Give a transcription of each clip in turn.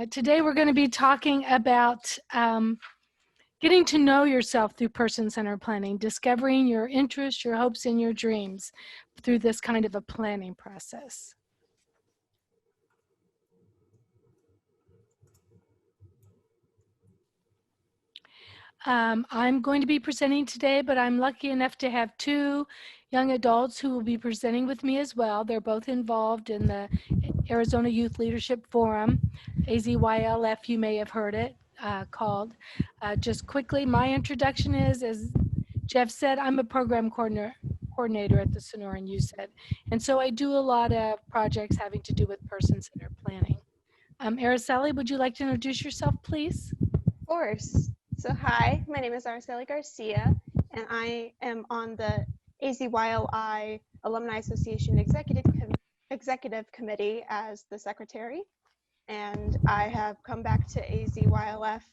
Today we're going to be talking about getting to know yourself through person-centered planning, discovering your interests, your hopes, and your dreams through this kind of a planning process. I'm going to be presenting today, but I'm lucky enough to have two young adults who will be presenting with me as well. They're both involved in the Arizona Youth Leadership Forum, AZYLF, you may have heard it called. Just quickly, my introduction is, as Jeff said, I'm a program coordinator at the Sonoran USED, and so I do a lot of projects having to do with person-centered planning. Araceli, would you like to introduce yourself, please? Of course. So hi, my name is Araceli Garcia, and I am on the AZYLI Alumni Association Executive Committee as the secretary. And I have come back to AZYLF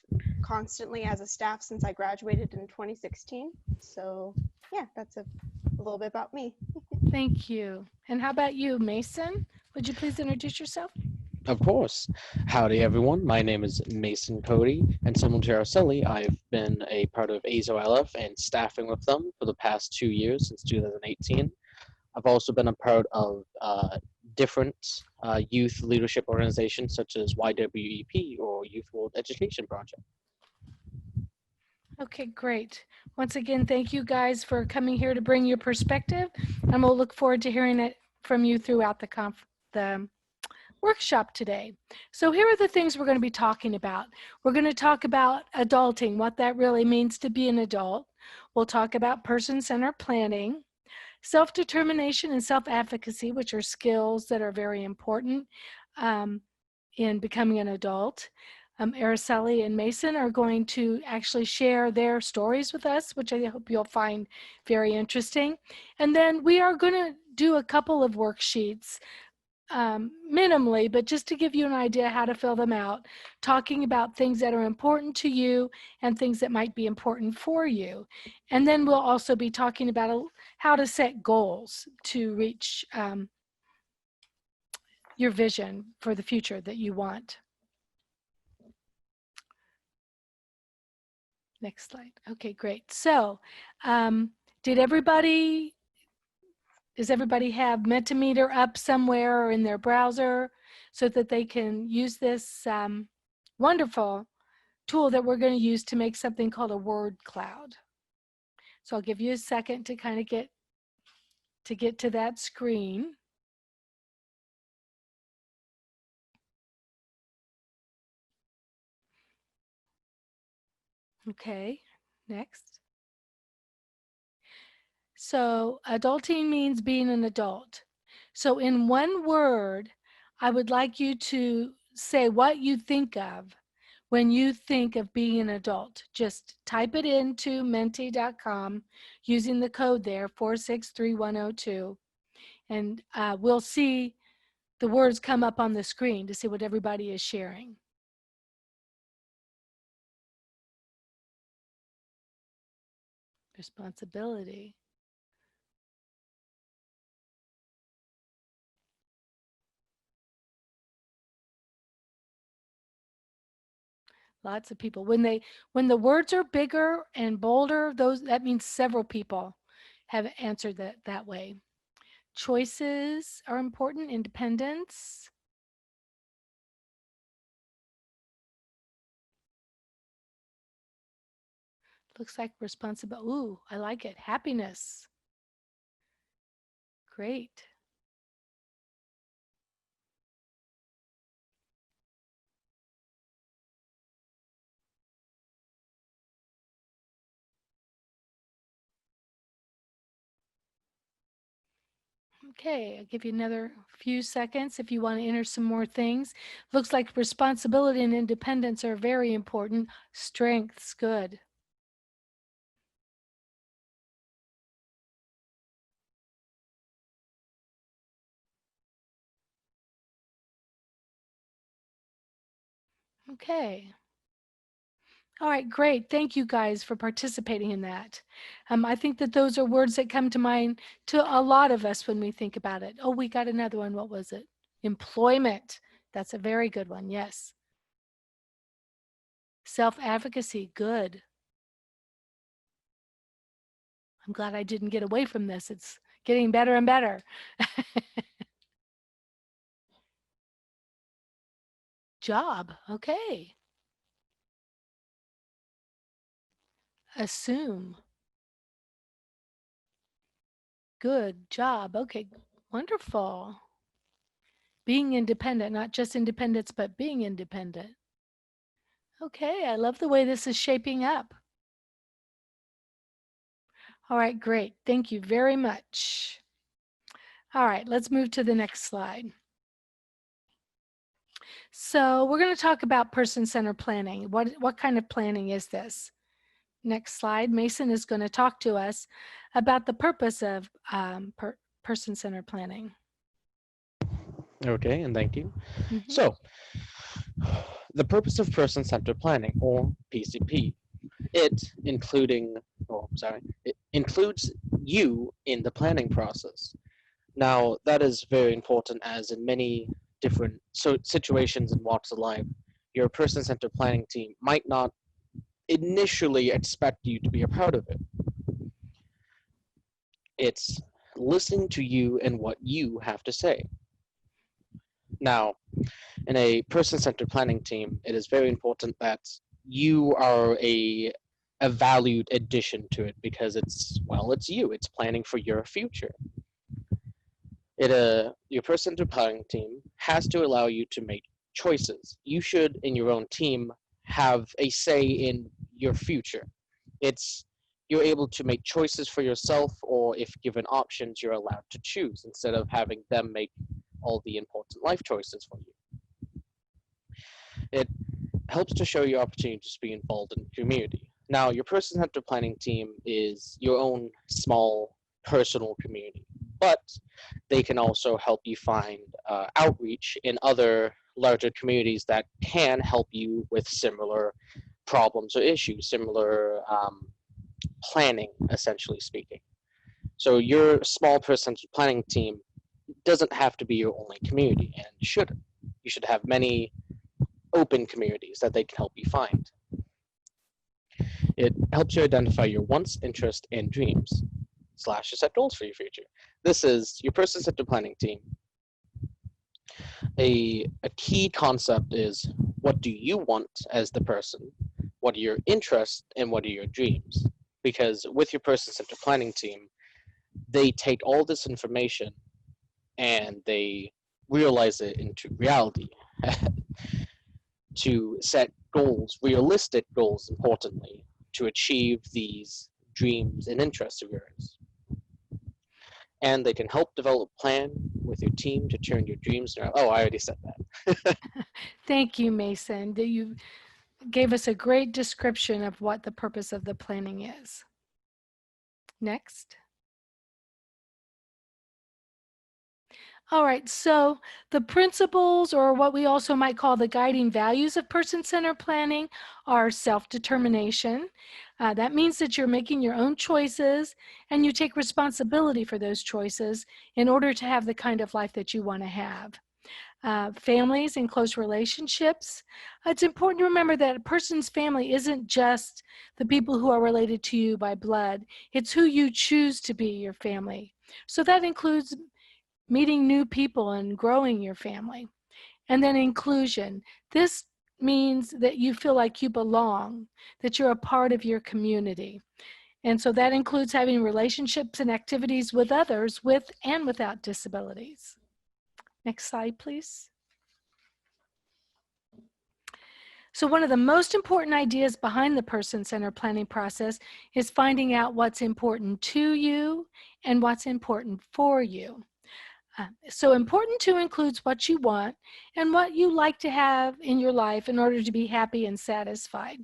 constantly as a staff since I graduated in 2016. So yeah, that's a little bit about me. Thank you. And how about you, Mason? Would you please introduce yourself? Of course. Howdy, everyone. My name is Mason Cody, and similar to Araceli, I've been a part of AZOLF and staffing with them for the past 2 years, since 2018. I've also been a part of different youth leadership organizations such as YWEP or Youth World Education Project. Okay, great. Once again, thank you guys for coming here to bring your perspective, and we'll look forward to hearing it from you throughout the workshop today. So here are the things we're going to be talking about. We're going to talk about adulting, what that really means to be an adult. We'll talk about person-centered planning, self-determination and self-advocacy, which are skills that are very important in becoming an adult. Araceli and Mason are going to actually share their stories with us, which I hope you'll find very interesting. And then we are going to do a couple of worksheets, minimally, but just to give you an idea how to fill them out, talking about things that are important to you and things that might be important for you. And then we'll also be talking about how to set goals to reach your vision for the future that you want. Next slide. Okay, great. So does everybody have Mentimeter up somewhere or in their browser so that they can use this wonderful tool that we're going to use to make something called a word cloud? So I'll give you a second to kind of get to that screen. Okay, next. So adulting means being an adult. So in one word, I would like you to say what you think of when you think of being an adult. Just type it into menti.com using the code there, 463102. And we'll see the words come up on the screen to see what everybody is sharing. Responsibility. Lots of people. When the words are bigger and bolder, that means several people have answered that way. Choices are important. Independence. Looks like responsibility. Ooh, I like it. Happiness. Great. Okay, I'll give you another few seconds if you want to enter some more things. Looks like responsibility and independence are very important. Strength's good. Okay. All right, great. Thank you guys for participating in that. I think that those are words that come to mind to a lot of us when we think about it. Oh, we got another one. What was it? Employment. That's a very good one. Yes. Self-advocacy, good. I'm glad I didn't get away from this. It's getting better and better. Job, okay. Assume, good. Job, okay, wonderful. Being independent, not just independence, but being independent. Okay, I love the way this is shaping up. All right, great. Thank you very much. All right, let's move to the next slide. So we're going to talk about person-centered planning. What kind of planning is this? Next slide. Mason is going to talk to us about the purpose of person-centered planning. Okay, and thank you. Mhm. So, the purpose of person-centered planning, or PCP, it includes you in the planning process. Now, that is very important, as in many different situations and walks of life, your person-centered planning team might not initially expect you to be a part of it. It's listening to you and what you have to say. Now, in a person-centered planning team, it is very important that you are a valued addition to it, because it's you. It's planning for your future. Your person-centered planning team has to allow you to make choices. You should, in your own team, have a say in your future. You're able to make choices for yourself, or if given options, you're allowed to choose instead of having them make all the important life choices for you. It helps to show you opportunities to be involved in the community. Now, your person-centered planning team is your own small personal community, but they can also help you find outreach in other larger communities that can help you with similar problems or issues, similar planning, essentially speaking. So your small person-centered planning team doesn't have to be your only community, and shouldn't. You should have many open communities that they can help you find. It helps you identify your wants, interests, and dreams, / set goals for your future. This is your person-centered planning team. A key concept is, what do you want as the person? What are your interests and what are your dreams? Because with your person-centered planning team, they take all this information and they realize it into reality to set goals, realistic goals, importantly, to achieve these dreams and interests of yours. And they can help develop a plan with your team to turn your dreams around. Oh, I already said that. Thank you, Mason. You gave us a great description of what the purpose of the planning is. Next. All right, so the principles, or what we also might call the guiding values of person-centered planning, are self-determination. That means that you're making your own choices and you take responsibility for those choices in order to have the kind of life that you want to have. Families and close relationships. It's important to remember that a person's family isn't just the people who are related to you by blood. It's who you choose to be your family. So that includes meeting new people and growing your family. And then inclusion. This means that you feel like you belong, that you're a part of your community. And so that includes having relationships and activities with others with and without disabilities. Next slide, please. So one of the most important ideas behind the person-centered planning process is finding out what's important to you and what's important for you. So important to includes what you want and what you like to have in your life in order to be happy and satisfied.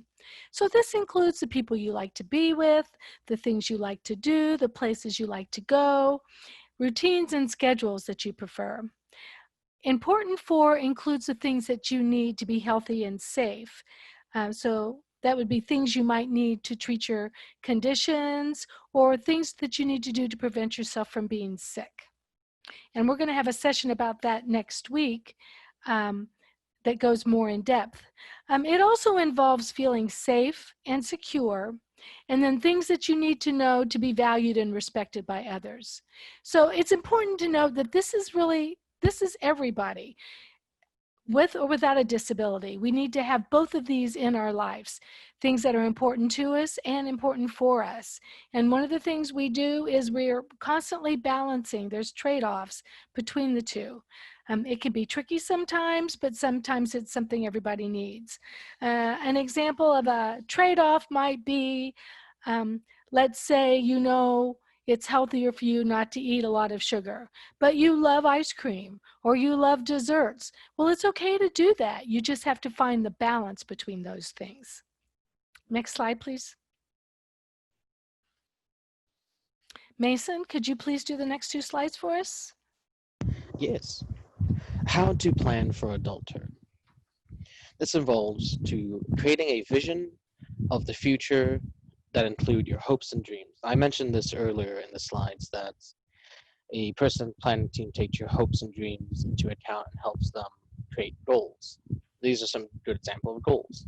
So this includes the people you like to be with, the things you like to do, the places you like to go, routines and schedules that you prefer. Important for includes the things that you need to be healthy and safe. So that would be things you might need to treat your conditions or things that you need to do to prevent yourself from being sick. And we're going to have a session about that next week. that goes more in depth. It also involves feeling safe and secure, and then things that you need to know to be valued and respected by others. So it's important to note that this is everybody, with or without a disability. We need to have both of these in our lives, things that are important to us and important for us. And one of the things we do is we're constantly balancing. There's trade-offs between the two. It can be tricky sometimes, but sometimes it's something everybody needs. An example of a trade-off might be, let's say it's healthier for you not to eat a lot of sugar, but you love ice cream or you love desserts. Well, it's okay to do that. You just have to find the balance between those things. Next slide, please. Mason, could you please do the next 2 slides for us? Yes. How to plan for adulthood. This involves to creating a vision of the future that include your hopes and dreams. I mentioned this earlier in the slides that a person planning team takes your hopes and dreams into account and helps them create goals. These are some good examples of goals.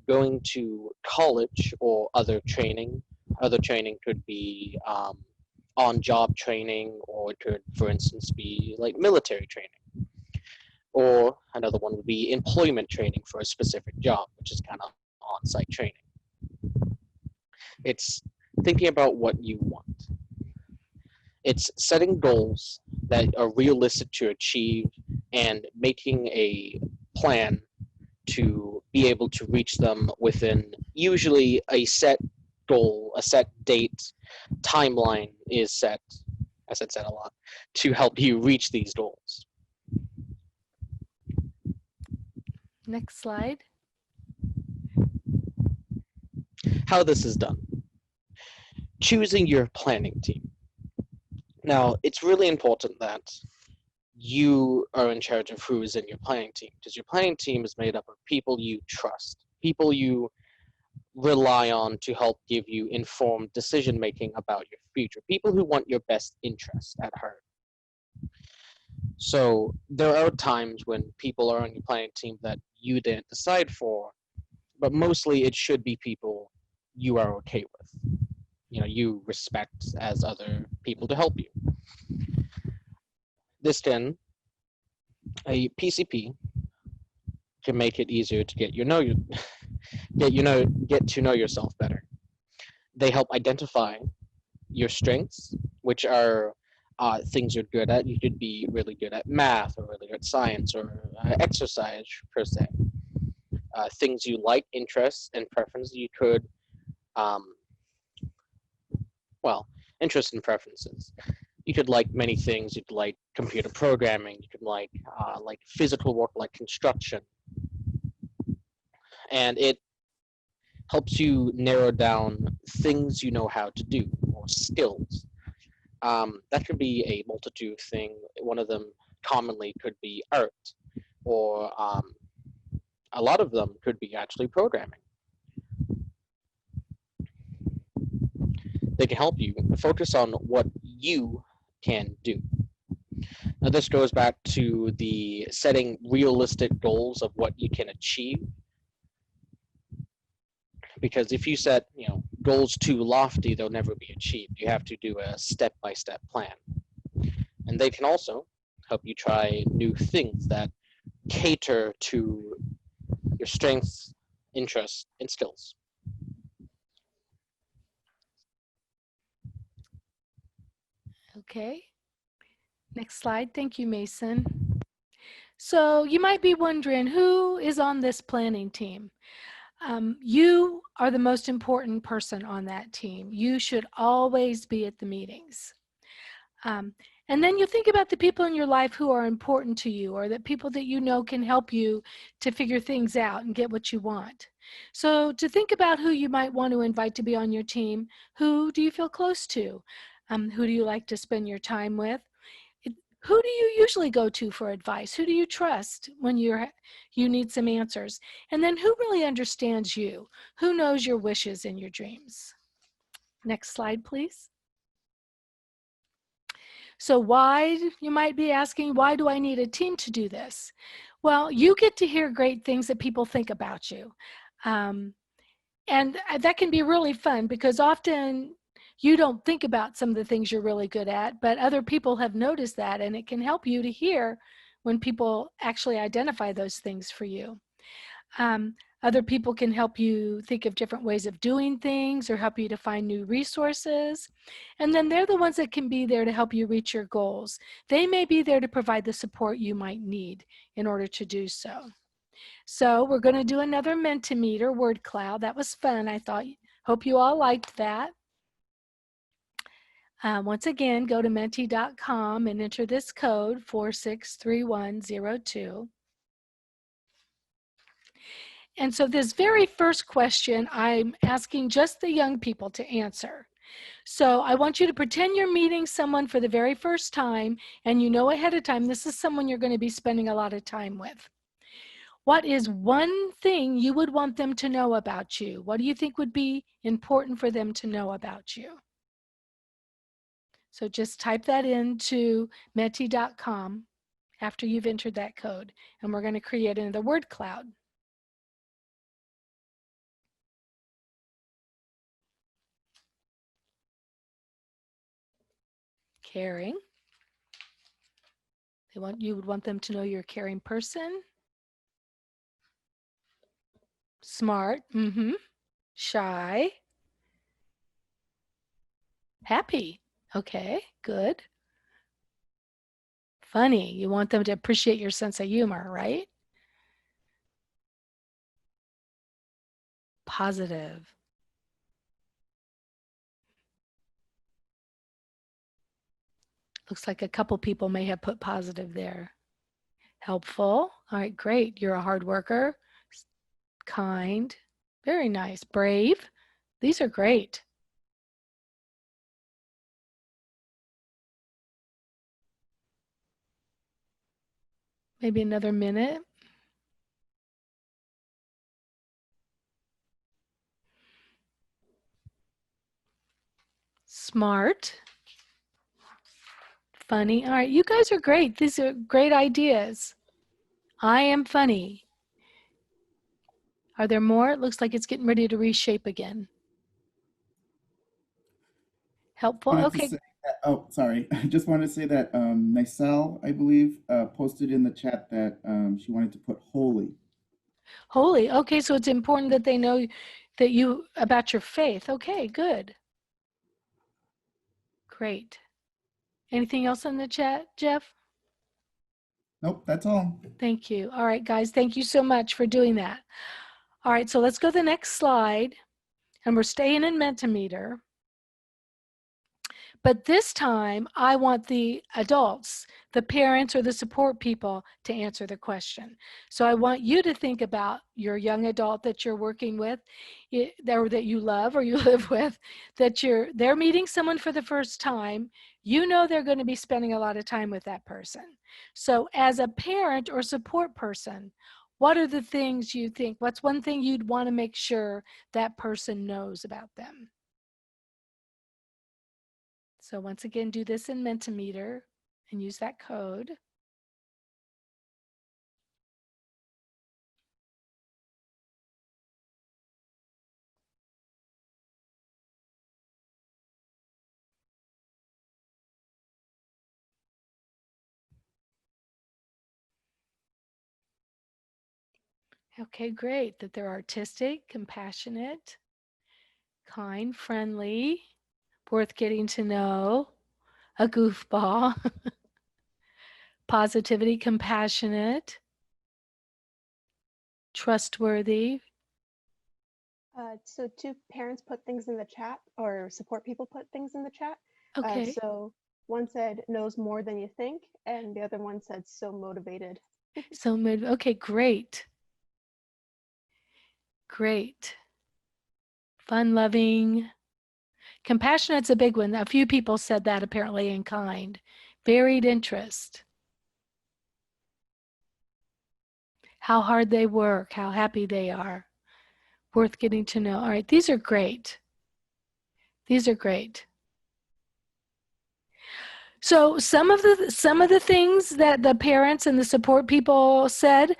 Going to college or other training. Other training could be on-job training, or it could, for instance, be like military training. Or another one would be employment training for a specific job, which is kind of on-site training. It's thinking about what you want. It's setting goals that are realistic to achieve and making a plan to be able to reach them within usually a set goal, a set date. Timeline is set, I said set a lot, to help you reach these goals. Next slide. How this is done. Choosing your planning team. Now, it's really important that you are in charge of who is in your planning team, because your planning team is made up of people you trust, people you rely on to help give you informed decision making about your future, people who want your best interest at heart. So there are times when people are on your planning team that you didn't decide for, but mostly it should be people you are okay with, you respect as other people to help you. This can, a PCP can make it easier to get to know yourself better. They help identify your strengths, which are things you're good at. You could be really good at math or really good at science or exercise per se. Things you like, interests, and preferences. You could, interests and preferences. You could like many things. You could like computer programming. You could like physical work, like construction. And it helps you narrow down things you know how to do, or skills. That could be a multitude of things. One of them commonly could be art, or a lot of them could be actually programming. They can help you focus on what you can do. Now, this goes back to the setting realistic goals of what you can achieve. Because if you set, goals too lofty, they'll never be achieved. You have to do a step-by-step plan. And they can also help you try new things that cater to your strengths, interests, and skills. Okay. Next slide. Thank you, Mason. So you might be wondering, who is on this planning team? You are the most important person on that team. You should always be at the meetings. And then you think about the people in your life who are important to you, or the people that you know can help you to figure things out and get what you want. So to think about who you might want to invite to be on your team, who do you feel close to? Who do you like to spend your time with? Who do you usually go to for advice? Who do you trust when you need some answers? And then who really understands you? Who knows your wishes and your dreams? Next slide, please. So why, you might be asking, why do I need a team to do this? Well, you get to hear great things that people think about you. And that can be really fun because often you don't think about some of the things you're really good at, but other people have noticed that, and it can help you to hear when people actually identify those things for you. Other people can help you think of different ways of doing things or help you to find new resources. And then they're the ones that can be there to help you reach your goals. They may be there to provide the support you might need in order to do so. So we're going to do another Mentimeter word cloud. That was fun. Hope you all liked that. Once again, go to menti.com and enter this code 463102. And so this very first question, I'm asking just the young people to answer. So I want you to pretend you're meeting someone for the very first time, and you know ahead of time this is someone you're going to be spending a lot of time with. What is one thing you would want them to know about you? What do you think would be important for them to know about you? So just type that into menti.com after you've entered that code, and we're going to create another word cloud. Caring. You would want them to know you're a caring person. Smart. Shy. Happy. Okay, good. Funny. You want them to appreciate your sense of humor, right? Positive. Looks like a couple people may have put positive there. Helpful. All right, great. You're a hard worker. Kind. Very nice. Brave. These are great. Maybe another minute. Smart. Funny. All right, you guys are great. These are great ideas. I am funny. Are there more? It looks like it's getting ready to reshape again. Helpful. Wanted to Okay. say that, oh, sorry. I just wanted to say that Nicelle, I believe, posted in the chat that she wanted to put holy. Holy. Okay, so it's important that they know that you about your faith. Okay, good. Great. Anything else in the chat, Jeff? Nope, that's all. Thank you. All right, guys, thank you so much for doing that. All right, so let's go to the next slide, and we're staying in Mentimeter. But this time, I want the adults, the parents or the support people to answer the question. So I want you to think about your young adult that you're working with, or that you love or you live with, that they're meeting someone for the first time. You know they're going to be spending a lot of time with that person. So as a parent or support person, what are the things you think? What's one thing you'd want to make sure that person knows about them? So once again, do this in Mentimeter and use that code. Okay, great. That they're artistic, compassionate, kind, friendly, worth getting to know, a goofball, positivity, compassionate, trustworthy. So two parents put things in the chat, or support people put things in the chat. Okay, So one said knows more than you think, and the other one said so motivated. so okay, great. Great. Fun-loving. Compassionate's a big one. A few people said that apparently in kind. Varied interest. How hard they work, how happy they are. Worth getting to know. All right, these are great. These are great. So some of the things that the parents and the support people said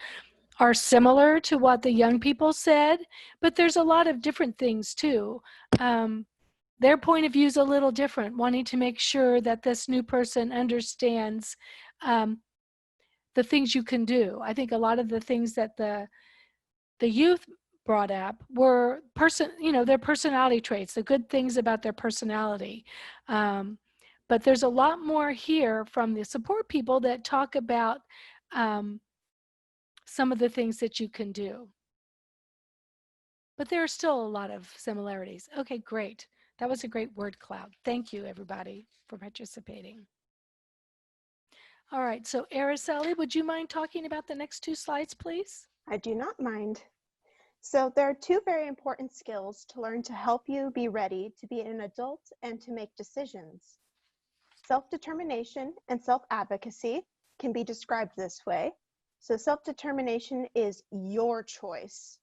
are similar to what the young people said, but there's a lot of different things too. Their point of view is a little different, wanting to make sure that this new person understands the things you can do. I think a lot of the things that the youth brought up were their personality traits, the good things about their personality. But there's a lot more here from the support people that talk about some of the things that you can do. But there are still a lot of similarities. Okay, great. That was a great word cloud. Thank you, everybody, for participating. All right, so Araceli, would you mind talking about the next 2 slides, please? I do not mind. So there are 2 very important skills to learn to help you be ready to be an adult and to make decisions. Self-determination and self-advocacy can be described this way. So self-determination is your choice.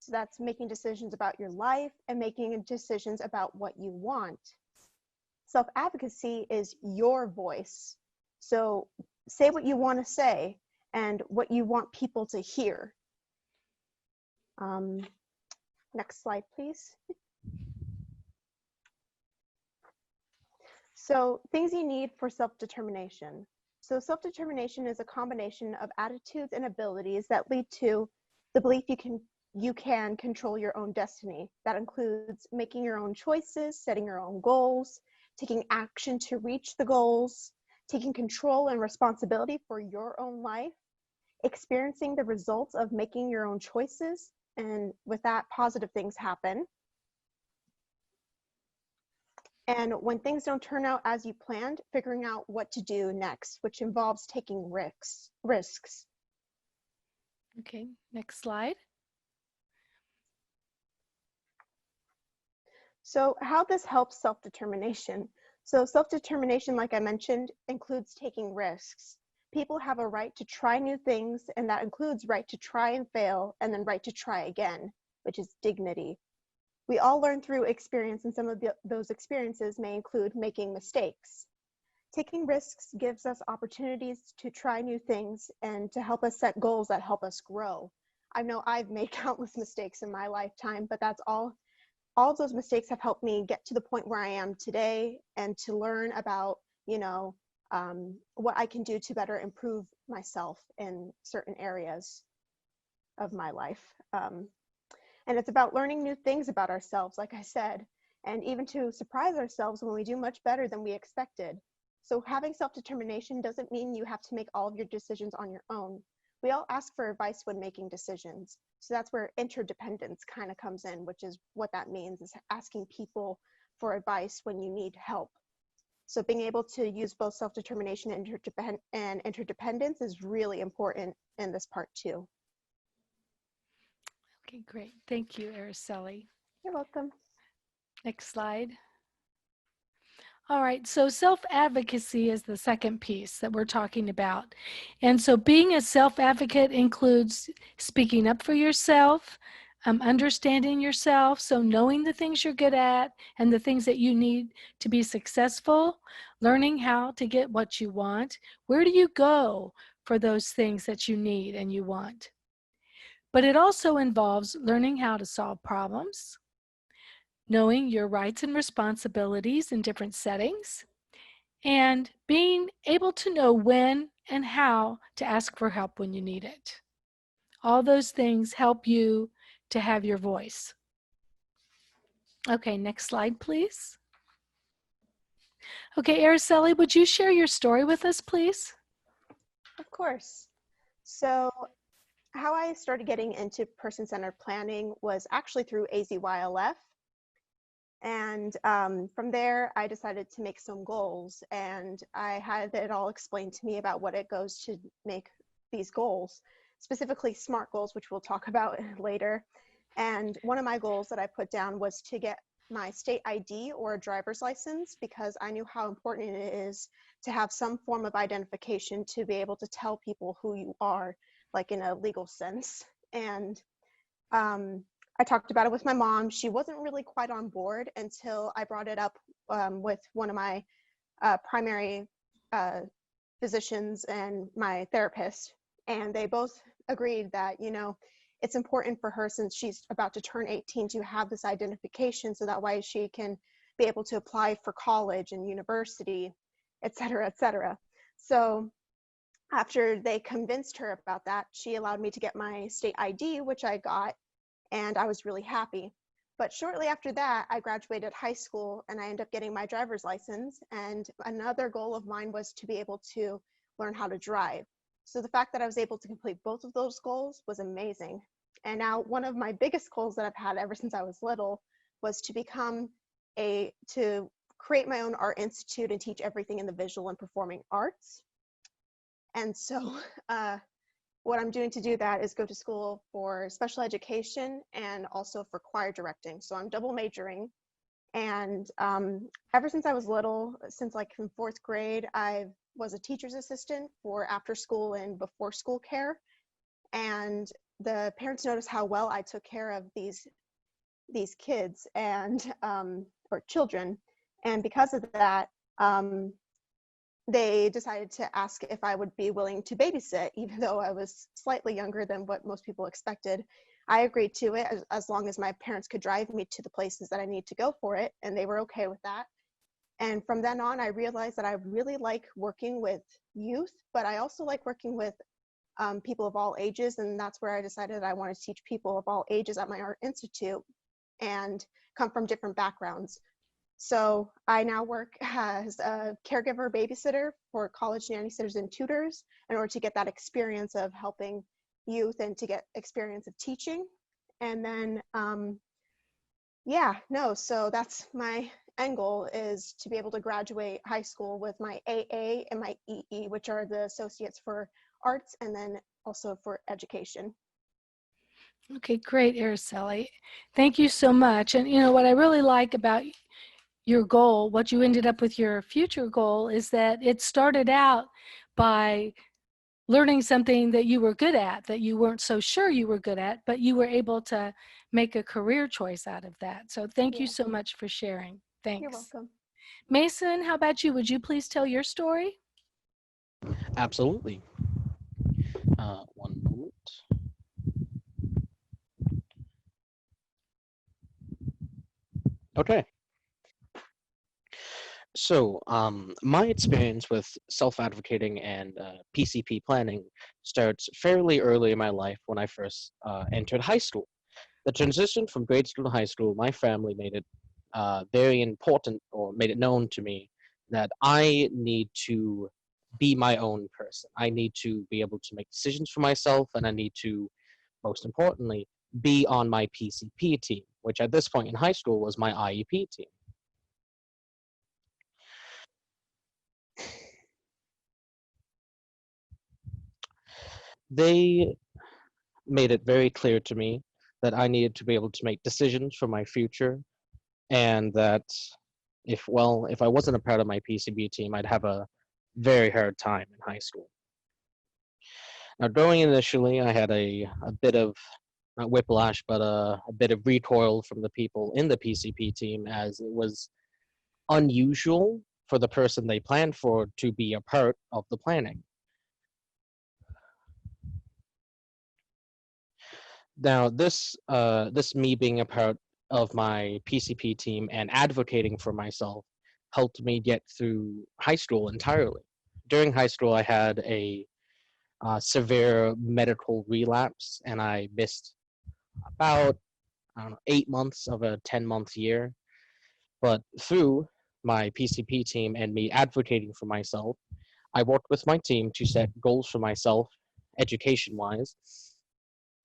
So that's making decisions about your life and making decisions about what you want. Self-advocacy is your voice. So say what you want to say and what you want people to hear. Next slide, please. So things you need for self-determination. So self-determination is a combination of attitudes and abilities that lead to the belief you can control your own destiny. That includes making your own choices, setting your own goals, taking action to reach the goals, taking control and responsibility for your own life, experiencing the results of making your own choices, and with that, positive things happen. And when things don't turn out as you planned, figuring out what to do next, which involves taking risks. Okay, next slide. So how this helps self-determination. So self-determination, like I mentioned, includes taking risks. People have a right to try new things, and that includes right to try and fail, and then right to try again, which is dignity. We all learn through experience, and some of those experiences may include making mistakes. Taking risks gives us opportunities to try new things and to help us set goals that help us grow. I know I've made countless mistakes in my lifetime, but that's all of those mistakes have helped me get to the point where I am today and to learn about, what I can do to better improve myself in certain areas of my life. And it's about learning new things about ourselves, like I said, and even to surprise ourselves when we do much better than we expected. So having self-determination doesn't mean you have to make all of your decisions on your own. We all ask for advice when making decisions. So that's where interdependence kind of comes in, which is what that means, is asking people for advice when you need help. So being able to use both self-determination and interdependence is really important in this part too. Okay, great. Thank you, Araceli. You're welcome. Next slide. All right, so self-advocacy is the second piece that we're talking about. And so being a self-advocate includes speaking up for yourself, understanding yourself, so knowing the things you're good at and the things that you need to be successful, learning how to get what you want. Where do you go for those things that you need and you want? But it also involves learning how to solve problems, knowing your rights and responsibilities in different settings, and being able to know when and how to ask for help when you need it. All those things help you to have your voice. Okay, next slide, please. Okay, Araceli, would you share your story with us, please? Of course. So how I started getting into person-centered planning was actually through AZYLF. And from there, I decided to make some goals, and I had it all explained to me about what it goes to make these goals, specifically SMART goals, which we'll talk about later. And one of my goals that I put down was to get my state ID or a driver's license, because I knew how important it is to have some form of identification to be able to tell people who you are, like in a legal sense. And I talked about it with my mom. She wasn't really quite on board until I brought it up with one of my primary physicians and my therapist, and they both agreed that, you know, it's important for her, since she's about to turn 18, to have this identification so that way she can be able to apply for college and university, et cetera, et cetera. So after they convinced her about that, she allowed me to get my state ID, which I got, and I was really happy. But shortly after that, I graduated high school and I ended up getting my driver's license. And another goal of mine was to be able to learn how to drive. So the fact that I was able to complete both of those goals was amazing. And now one of my biggest goals that I've had ever since I was little was to to create my own art institute and teach everything in the visual and performing arts. And so what I'm doing to do that is go to school for special education and also for choir directing. So I'm double majoring. And ever since I was little, since like in 4th grade, I was a teacher's assistant for after school and before school care. And the parents noticed how well I took care of these kids and or children. And because of that, they decided to ask if I would be willing to babysit, even though I was slightly younger than what most people expected. I agreed to it as long as my parents could drive me to the places that I need to go for it, and they were okay with that. And from then on, I realized that I really like working with youth, but I also like working with people of all ages, and that's where I decided I wanted to teach people of all ages at my art institute and come from different backgrounds. So I now work as a caregiver babysitter for college nanny sitters and tutors in order to get that experience of helping youth and to get experience of teaching. And then, so that's my end goal, is to be able to graduate high school with my AA and my EE, which are the associates for arts and then also for education. Okay, great, Araceli. Thank you so much. And you know what I really like about your goal, what you ended up with your future goal, is that it started out by learning something that you were good at, that you weren't so sure you were good at, but you were able to make a career choice out of that. So thank you so much for sharing. Thanks. You're welcome. Mason, how about you? Would you please tell your story? Absolutely. One moment. Okay. So, my experience with self-advocating and PCP planning starts fairly early in my life when I first entered high school. The transition from grade school to high school, my family made it very important, or made it known to me, that I need to be my own person. I need to be able to make decisions for myself, and I need to, most importantly, be on my PCP team, which at this point in high school was my IEP team. They made it very clear to me that I needed to be able to make decisions for my future, and that if I wasn't a part of my PCB team, I'd have a very hard time in high school. Now, going initially, I had a bit of, not whiplash, but a bit of recoil from the people in the PCP team, as it was unusual for the person they planned for to be a part of the planning. Now, this me being a part of my PCP team and advocating for myself helped me get through high school entirely. During high school, I had a severe medical relapse, and I missed about, I don't know, 8 months of a 10-month year. But through my PCP team and me advocating for myself, I worked with my team to set goals for myself, education-wise.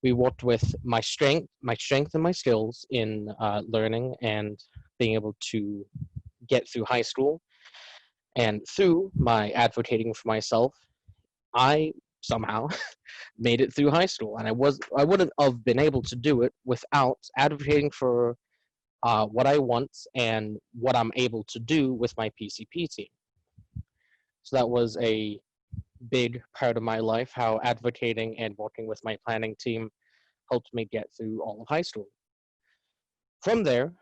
We worked with my strength and my skills in learning and being able to get through high school. And through my advocating for myself, I somehow made it through high school. And I wouldn't have been able to do it without advocating for what I want and what I'm able to do with my PCP team. So that was a big part of my life, how advocating and working with my planning team helped me get through all of high school. From there,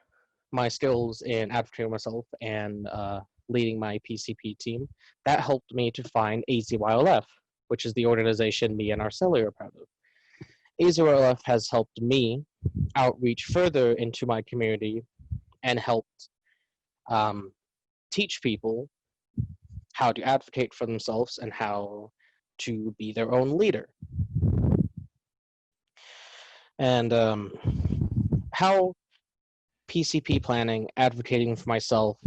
my skills in advocating myself and leading my PCP team, that helped me to find AZYLF, which is the organization me and Arceli are proud of. AZYLF has helped me outreach further into my community and helped teach people how to advocate for themselves and how to be their own leader. And how PCP planning, advocating for myself,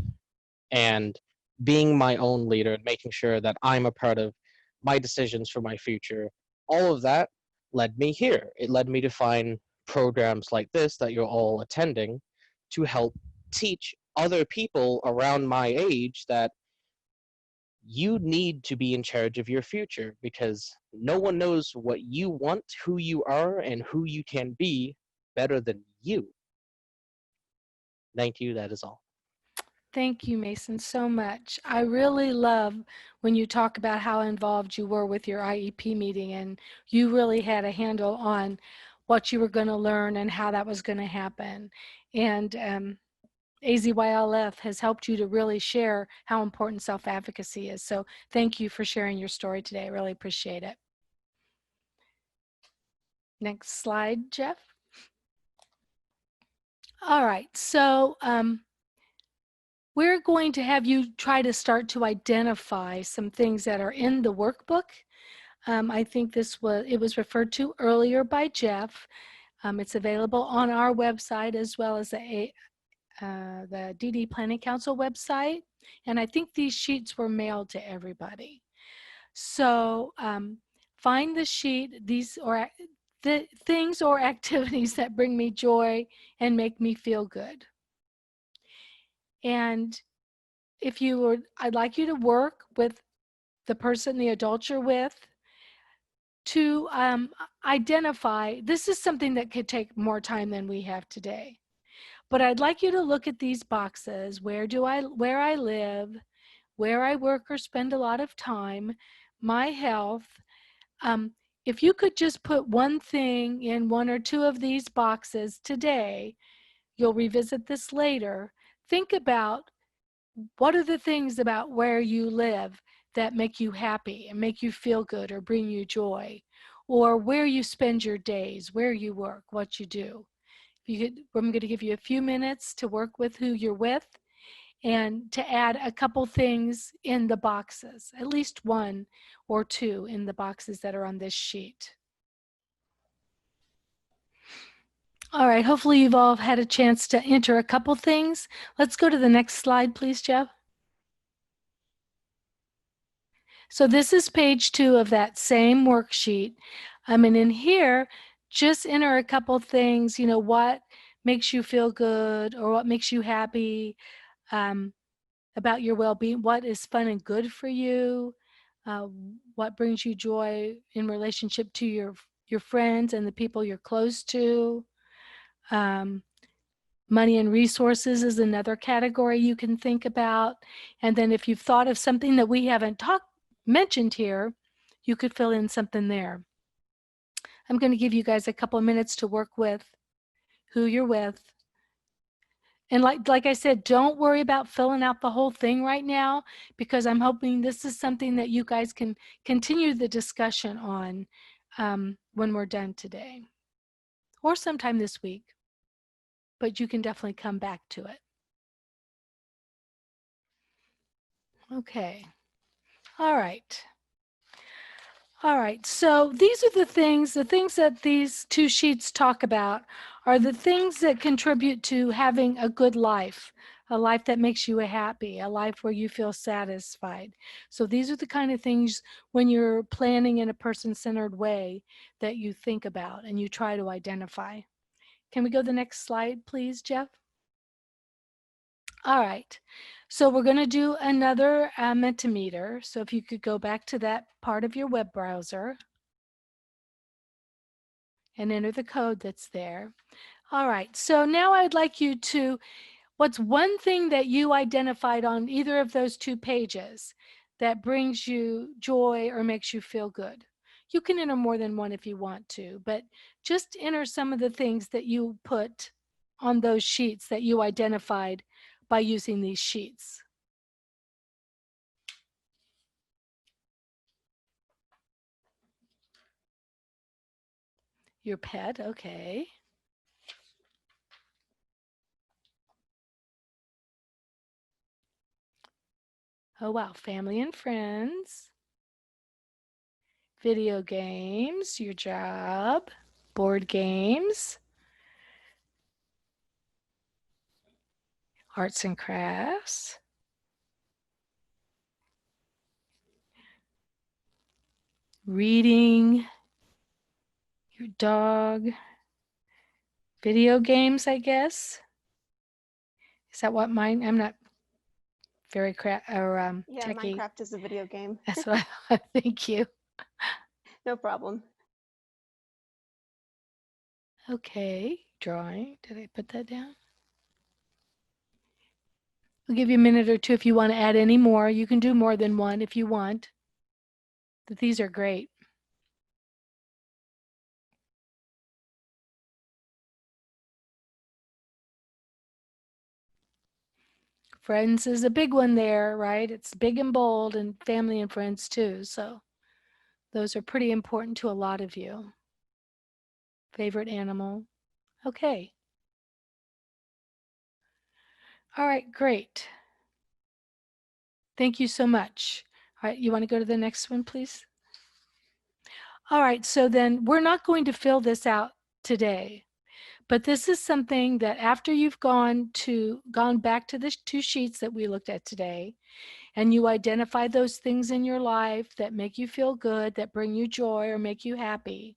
and being my own leader and making sure that I'm a part of my decisions for my future, all of that led me here. It led me to find programs like this that you're all attending to help teach other people around my age that you need to be in charge of your future, because no one knows what you want, who you are, and who you can be better than you. Thank you. That is all. Thank you, Mason, so much. I really love when you talk about how involved you were with your IEP meeting, and you really had a handle on what you were going to learn and how that was going to happen. And AZYLF has helped you to really share how important self-advocacy is. So thank you for sharing your story today. I really appreciate it. Next slide, Jeff. All right, so we're going to have you try to start to identify some things that are in the workbook. I think it was referred to earlier by Jeff. It's available on our website as well as the DD Planning Council website. And I think these sheets were mailed to everybody. So find the sheet, the things or activities that bring me joy and make me feel good. And I'd like you to work with the person, the adult you're with, to identify, this is something that could take more time than we have today. But I'd like you to look at these boxes. Where I live, where I work or spend a lot of time, my health. If you could just put one thing in one or two of these boxes today, you'll revisit this later. Think about, what are the things about where you live that make you happy and make you feel good or bring you joy? Or where you spend your days, where you work, what you do. I'm going to give you a few minutes to work with who you're with and to add a couple things in the boxes, at least one or two in the boxes that are on this sheet. All right, hopefully you've all had a chance to enter a couple things. Let's go to the next slide, please, Jeff. So this is page 2 of that same worksheet. And in here, just enter a couple things, what makes you feel good or what makes you happy, about your well-being, what is fun and good for you, what brings you joy in relationship to your friends and the people you're close to. Money and resources is another category you can think about. And then if you've thought of something that we haven't mentioned here, you could fill in something there. I'm going to give you guys a couple of minutes to work with who you're with. And like I said, don't worry about filling out the whole thing right now, because I'm hoping this is something that you guys can continue the discussion on when we're done today or sometime this week. But you can definitely come back to it. Okay. All right. All right, so these are the things that these two sheets talk about are the things that contribute to having a good life, a life that makes you happy, a life where you feel satisfied. So these are the kind of things when you're planning in a person-centered way that you think about and you try to identify. Can we go to the next slide, please, Jeff? All right, so we're going to do another Mentimeter. So if you could go back to that part of your web browser and enter the code that's there. All right, so now I'd like you to, what's one thing that you identified on either of those two pages that brings you joy or makes you feel good? You can enter more than one if you want to, but just enter some of the things that you put on those sheets that you identified by using these sheets. Your pet, okay. Oh, wow. Family and friends. Video games, your job, board games, arts and crafts, reading, your dog, video games, I guess. Is that what mine? I'm not very Yeah, techie. Minecraft is a video game. That's what I thank you. No problem. Okay, drawing. Did I put that down? I'll give you a minute or two if you want to add any more. You can do more than one if you want. But these are great. Friends is a big one there, right? It's big and bold, and family and friends too. So those are pretty important to a lot of you. Favorite animal. Okay. All right, great. Thank you so much. All right, you want to go to the next one, please? All right, so then we're not going to fill this out today, but this is something that after you've gone back to the 2 sheets that we looked at today, and you identify those things in your life that make you feel good, that bring you joy or make you happy,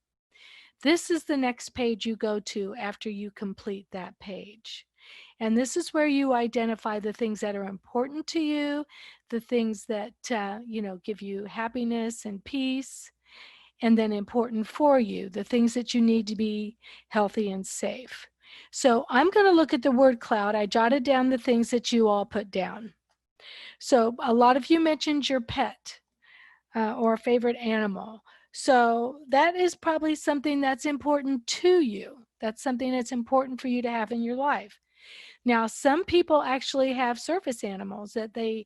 this is the next page you go to after you complete that page. And this is where you identify the things that are important to you, the things that, give you happiness and peace, and then important for you, the things that you need to be healthy and safe. So I'm going to look at the word cloud. I jotted down the things that you all put down. So a lot of you mentioned your pet or favorite animal. So that is probably something that's important to you. That's something that's important for you to have in your life. Now, some people actually have service animals that they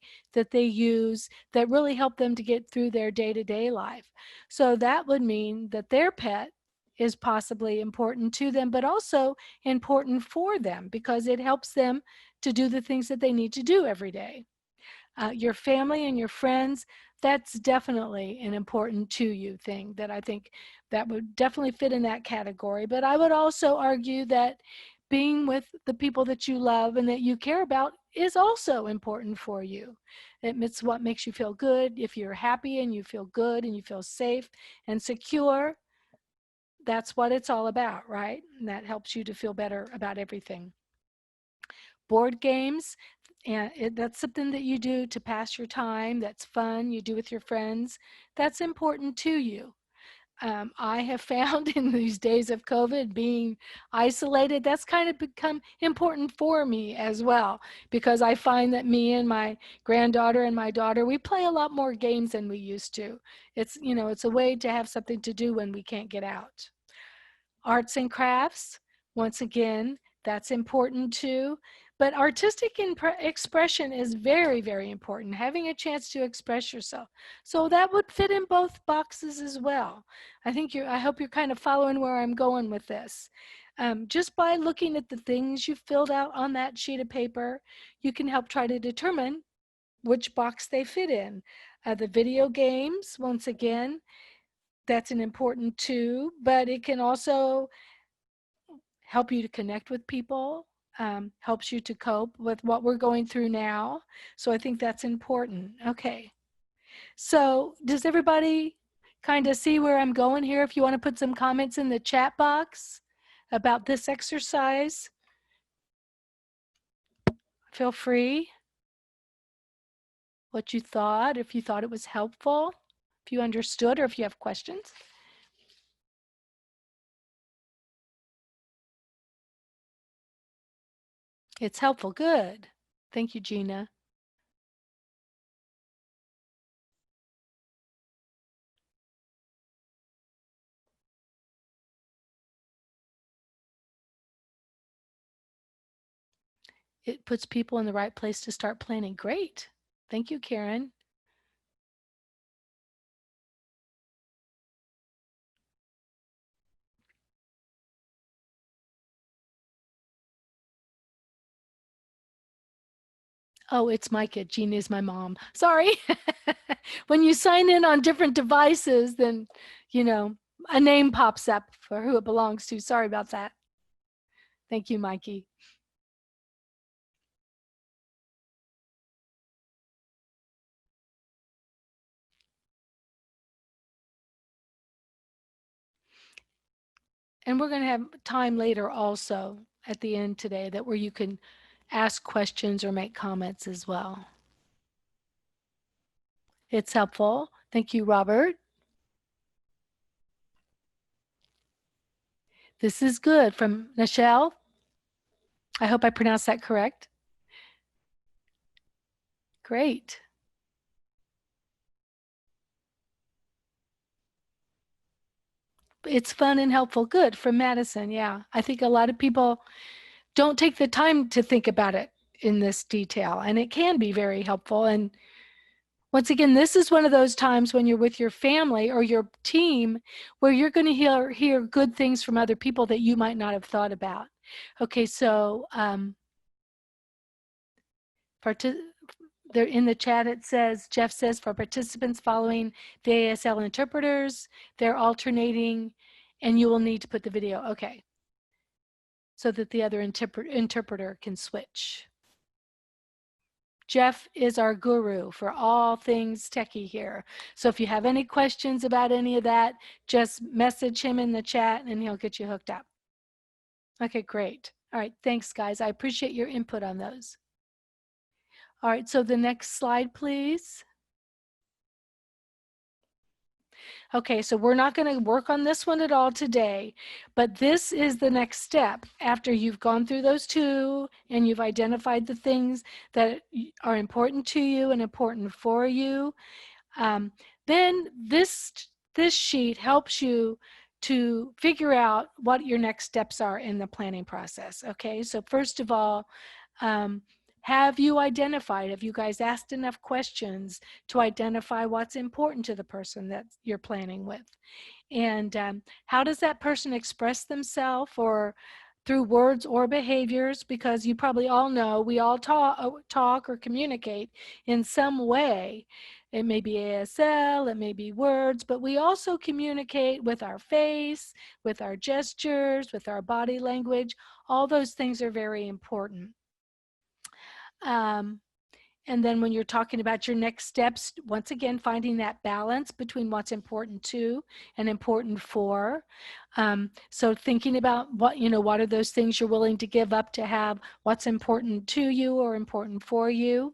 use that really help them to get through their day-to-day life. So that would mean that their pet is possibly important to them, but also important for them because it helps them to do the things that they need to do every day. Your family and your friends, that's definitely an important to you thing that I think that would definitely fit in that category. But I would also argue that being with the people that you love and that you care about is also important for you. It's what makes you feel good. If you're happy and you feel good and you feel safe and secure, that's what it's all about, right? And that helps you to feel better about everything. Board games, and that's something that you do to pass your time. That's fun. You do with your friends. That's important to you. I have found in these days of COVID being isolated, that's kind of become important for me as well, because I find that me and my granddaughter and my daughter, we play a lot more games than we used to. It's a way to have something to do when we can't get out. Arts and crafts, once again, that's important too. But artistic expression is very, very important, having a chance to express yourself. So that would fit in both boxes as well. I hope you're kind of following where I'm going with this. Just by looking at the things you filled out on that sheet of paper, you can help try to determine which box they fit in. The video games, once again, that's an important too, but it can also help you to connect with people, helps you to cope with what we're going through now. So I think that's important. Okay. So does everybody kind of see where I'm going here? If you want to put some comments in the chat box about this exercise, feel free. What you thought, if you thought it was helpful, if you understood, or if you have questions. It's helpful. Good. Thank you, Gina. It puts people in the right place to start planning. Great. Thank you, Karen. Oh, it's my kid. Jean is my mom. Sorry. When you sign in on different devices, then, you know, a name pops up for who it belongs to. Sorry about that. Thank you, Mikey. And we're going to have time later also at the end today that where you can ask questions or make comments as well. It's helpful. Thank you, Robert. This is good from Nichelle. I hope I pronounced that correct. Great. It's fun and helpful. Good from Madison. Yeah. I think a lot of people don't take the time to think about it in this detail, and it can be very helpful. And once again, this is one of those times when you're with your family or your team where you're going to hear good things from other people that you might not have thought about. Okay, so there in the chat it says, Jeff says, for participants following the ASL interpreters, they're alternating and you will need to put the video. Okay, so that the other interpreter can switch. Jeff is our guru for all things techie here. So if you have any questions about any of that, just message him in the chat and he'll get you hooked up. Okay, great. All right, thanks guys. I appreciate your input on those. All right, so the next slide, please. Okay, so we're not going to work on this one at all today, but this is the next step. After you've gone through those two and you've identified the things that are important to you and important for you, then this sheet helps you to figure out what your next steps are in the planning process. Okay, so first of all, have you guys asked enough questions to identify what's important to the person that you're planning with? And how does that person express themselves, or through words or behaviors? Because you probably all know we all talk or communicate in some way. It may be ASL, it may be words, but we also communicate with our face, with our gestures, with our body language. All those things are very important. And then when you're talking about your next steps, once again, finding that balance between what's important to and important for. So thinking about what are those things you're willing to give up to have what's important to you or important for you.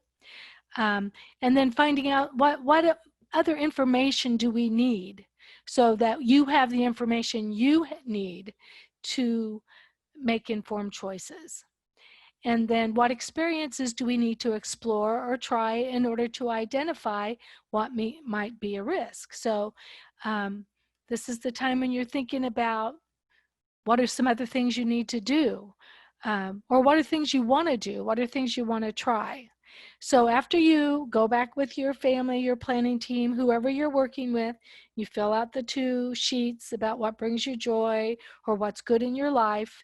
And then finding out what other information do we need so that you have the information you need to make informed choices. And then what experiences do we need to explore or try in order to identify what might be a risk? So this is the time when you're thinking about what are some other things you need to do, or what are things you want to do, what are things you want to try. So after you go back with your family, your planning team, whoever you're working with, you fill out the 2 sheets about what brings you joy or what's good in your life,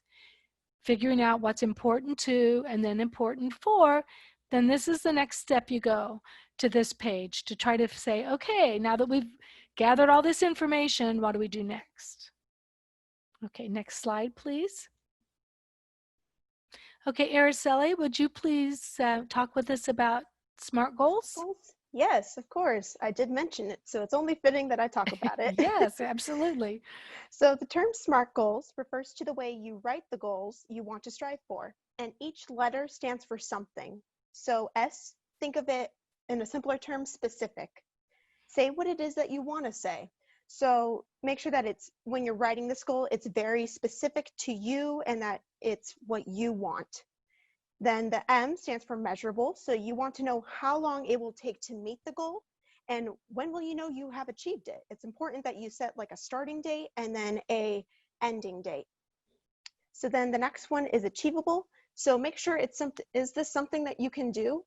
figuring out what's important to and then important for, then this is the next step. You go to this page to try to say, okay, now that we've gathered all this information, what do we do next? Okay, next slide, please. Okay, Araceli, would you please talk with us about SMART goals? Yes, of course. I did mention it, so it's only fitting that I talk about it. Yes, absolutely. So the term SMART goals refers to the way you write the goals you want to strive for, and each letter stands for something. So S, think of it in a simpler term, specific. Say what it is that you want to say. So make sure that when you're writing this goal, it's very specific to you and that it's what you want. Then the M stands for measurable. So you want to know how long it will take to meet the goal and when will you know you have achieved it. It's important that you set like a starting date and then a ending date. So then the next one is achievable. So make sure is this something that you can do?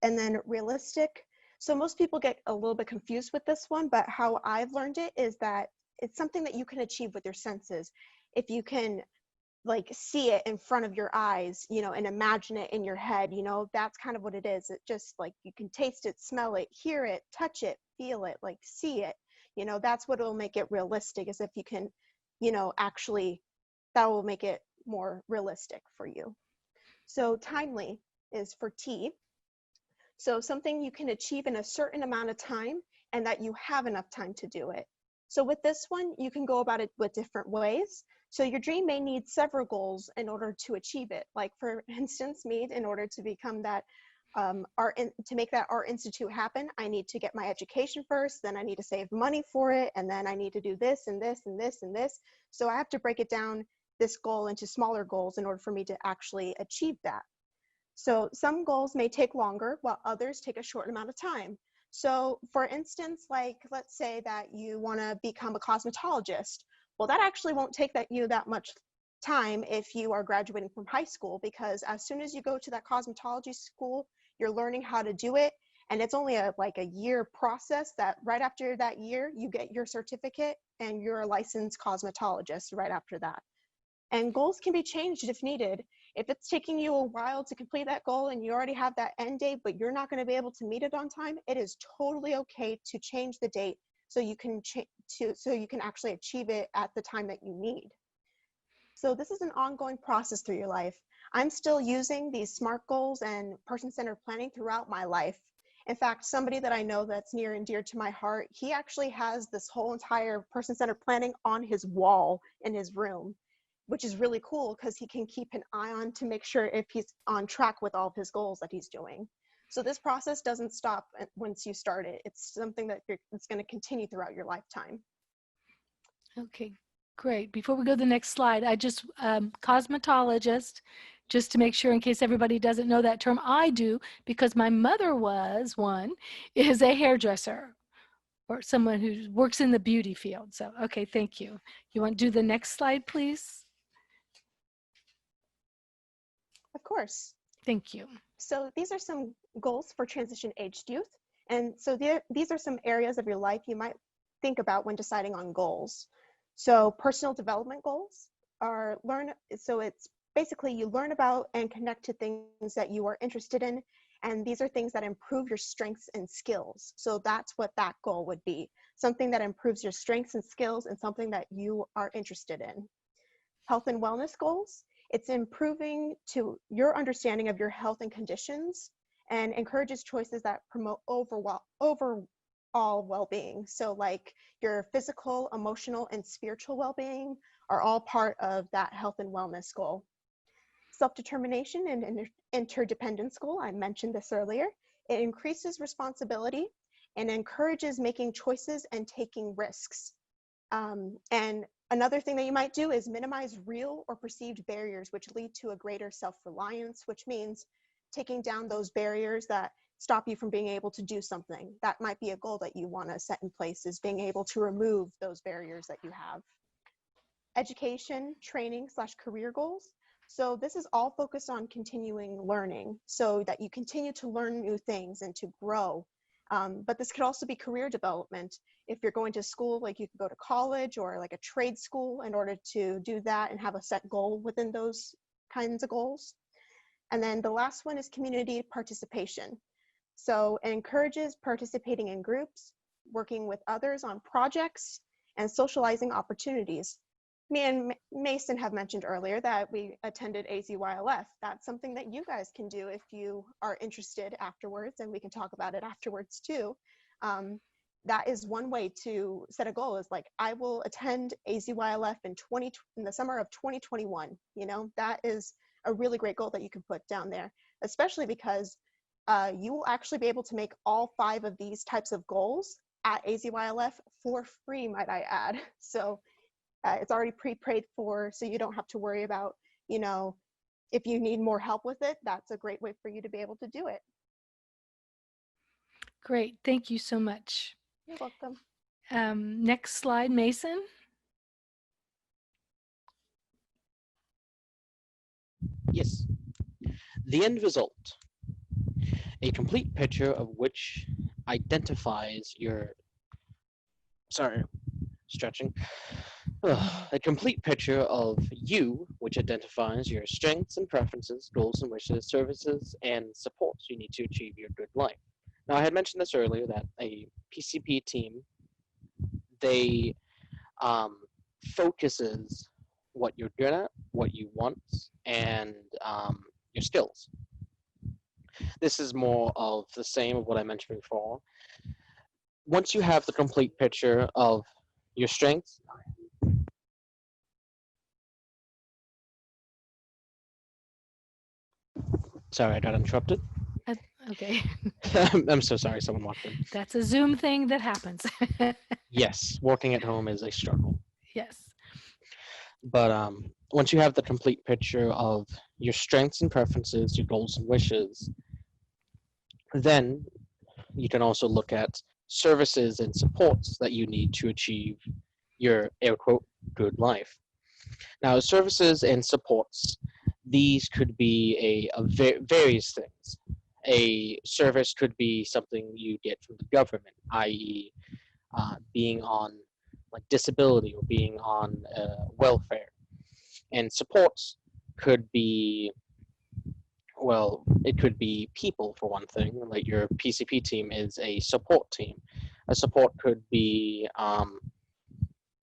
And then realistic. So most people get a little bit confused with this one, but how I've learned it is that it's something that you can achieve with your senses. If you can like see it in front of your eyes, and imagine it in your head. That's kind of what it is. It just like you can taste it, smell it, hear it, touch it, feel it, like see it. That's what will make it realistic, is if you can, actually, that will make it more realistic for you. So timely is for T. So something you can achieve in a certain amount of time and that you have enough time to do it. So with this one, you can go about it with different ways. So your dream may need several goals in order to achieve it. Like for instance, me, in order to become that to make that art institute happen, I need to get my education first, then I need to save money for it, and then I need to do this and this and this and this. So I have to break it down, this goal, into smaller goals in order for me to actually achieve that. So some goals may take longer while others take a short amount of time. So for instance, like let's say that you want to become a cosmetologist. Well, that actually won't take you that much time if you are graduating from high school, because as soon as you go to that cosmetology school, you're learning how to do it. And it's only like a year process, that right after that year, you get your certificate and you're a licensed cosmetologist right after that. And goals can be changed if needed. If it's taking you a while to complete that goal and you already have that end date, but you're not going to be able to meet it on time, it is totally okay to change the date so you can actually achieve it at the time that you need. So this is an ongoing process through your life. I'm still using these SMART goals and person-centered planning throughout my life. In fact, somebody that I know that's near and dear to my heart, he actually has this whole entire person-centered planning on his wall in his room, which is really cool because he can keep an eye on to make sure if he's on track with all of his goals that he's doing. So this process doesn't stop once you start it. It's something that it's going to continue throughout your lifetime. Okay, great. Before we go to the next slide, I just, cosmetologist, just to make sure in case everybody doesn't know that term, I do, because my mother was one, is a hairdresser or someone who works in the beauty field. So, okay, thank you. You want to do the next slide, please? Of course. Thank you. So these are some goals for transition-aged youth. And so these are some areas of your life you might think about when deciding on goals. So personal development goals are so it's basically you learn about and connect to things that you are interested in. And these are things that improve your strengths and skills. So that's what that goal would be. Something that improves your strengths and skills and something that you are interested in. Health and wellness goals. It's improving to your understanding of your health and conditions and encourages choices that promote overall well-being. So like your physical, emotional, and spiritual well-being are all part of that health and wellness goal. Self-determination and interdependence goal, I mentioned this earlier. It increases responsibility and encourages making choices and taking risks. And another thing that you might do is minimize real or perceived barriers, which lead to a greater self-reliance, which means taking down those barriers that stop you from being able to do something. That might be a goal that you want to set in place, is being able to remove those barriers that you have. Education, training / career goals. So this is all focused on continuing learning so that you continue to learn new things and to grow. But this could also be career development. If you're going to school, like you could go to college or like a trade school in order to do that and have a set goal within those kinds of goals. And then the last one is community participation. So it encourages participating in groups, working with others on projects, and socializing opportunities. Me and Mason have mentioned earlier that we attended AZYLF. That's something that you guys can do if you are interested afterwards, and we can talk about it afterwards too. That is one way to set a goal, is like, I will attend AZYLF in the summer of 2021. That is a really great goal that you can put down there, especially because you will actually be able to make all 5 of these types of goals at AZYLF for free, might I add. So it's already pre-paid for, so you don't have to worry about, if you need more help with it. That's a great way for you to be able to do it. Great, thank you so much. You're welcome. Next slide, Mason. Yes. The end result. A complete picture of which identifies your, stretching. A complete picture of you, which identifies your strengths and preferences, goals and wishes, services, and supports you need to achieve your good life. Now, I had mentioned this earlier that a PCP team, they um, focuses what you're good at, what you want, and your skills. This is more of the same of what I mentioned before. Once you have the complete picture of your strengths, sorry, I got interrupted. Okay, I'm so sorry, someone walked in. that's a Zoom thing that happens. Yes, working at home is a struggle. Yes. But once you have the complete picture of your strengths and preferences, your goals and wishes, then you can also look at services and supports that you need to achieve your air quote good life. Now, services and supports, these could be various things. A service could be something you get from the government, i.e., being on like disability or being on welfare. And supports could be, well, it could be people for one thing, like your PCP team is a support team. A support could be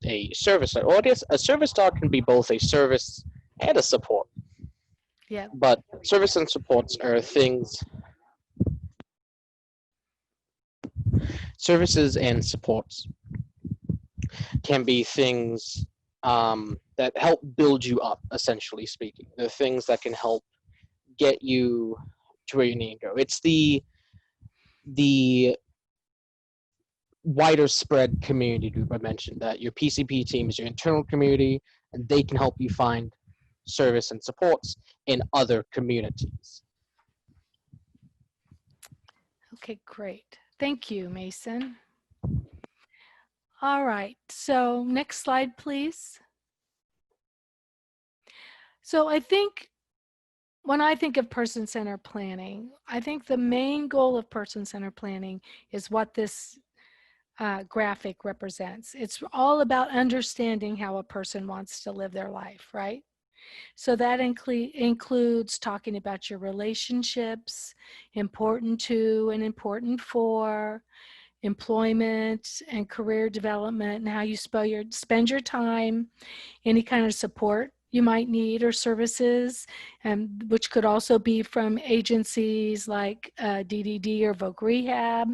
a service dog, or I guess a service dog can be both a service and a support. Yeah. But service and supports are things, services and supports can be things that help build you up, essentially speaking. They're things that can help get you to where you need to go. It's the wider spread community group I mentioned, that your PCP team is your internal community, and they can help you find service and supports in other communities. Okay, great. Thank you, Mason. All right, so next slide, please. So I think when I think of person-centered planning, I think the main goal of person-centered planning is what this graphic represents. It's all about understanding how a person wants to live their life, right? So that includes talking about your relationships, important to and important for, employment and career development, and how you spend your time, any kind of support you might need or services, which could also be from agencies like DDD or Voc Rehab,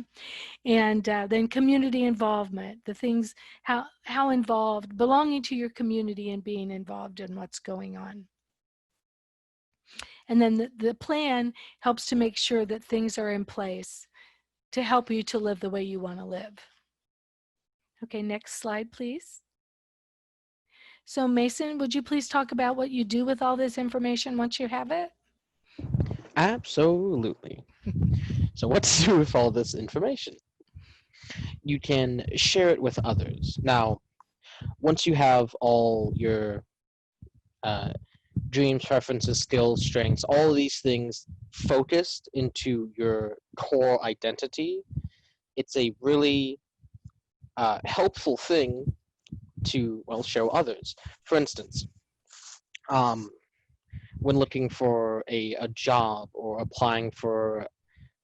and then community involvement, the things, how involved, belonging to your community and being involved in what's going on. And then the plan helps to make sure that things are in place to help you to live the way you want to live. Okay, next slide, please. So Mason, would you please talk about what you do with all this information once you have it? Absolutely. So what to do with all this information? You can share it with others. Now, once you have all your dreams, preferences, skills, strengths, all of these things focused into your core identity, it's a really helpful thing to, well, show others. For instance, when looking for a job or applying for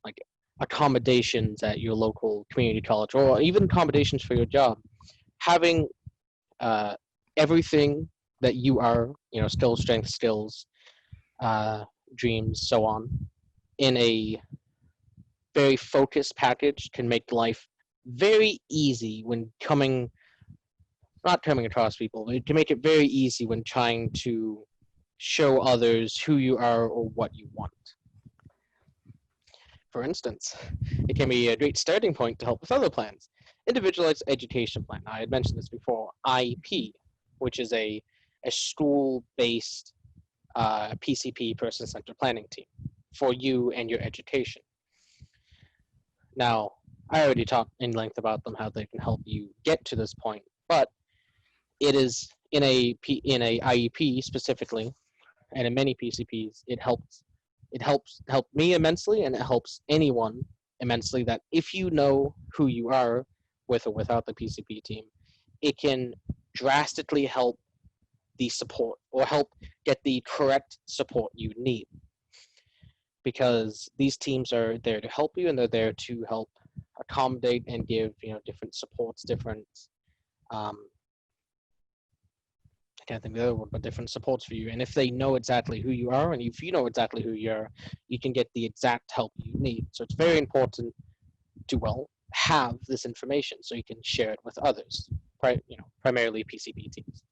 like accommodations at your local community college, or even accommodations for your job, having everything that you are, skills, strengths, skills, dreams, so on, in a very focused package can make life very easy when not coming across people. It can make it very easy when trying to show others who you are or what you want. For instance, it can be a great starting point to help with other plans. Individualized education plan. I had mentioned this before, IEP, which is a school-based PCP, person-centered planning team for you and your education. Now, I already talked in length about them, how they can help you get to this point, but it is in a IEP specifically, and in many PCPs, it helped me immensely, and it helps anyone immensely, that if you know who you are with or without the PCP team, it can drastically help the support or help get the correct support you need, because these teams are there to help you, and they're there to help accommodate and give different supports, different I can't think of the other word, but different supports for you. And if they know exactly who you are, and if you know exactly who you are, you can get the exact help you need. So it's very important to have this information so you can share it with others, primarily PCP teams.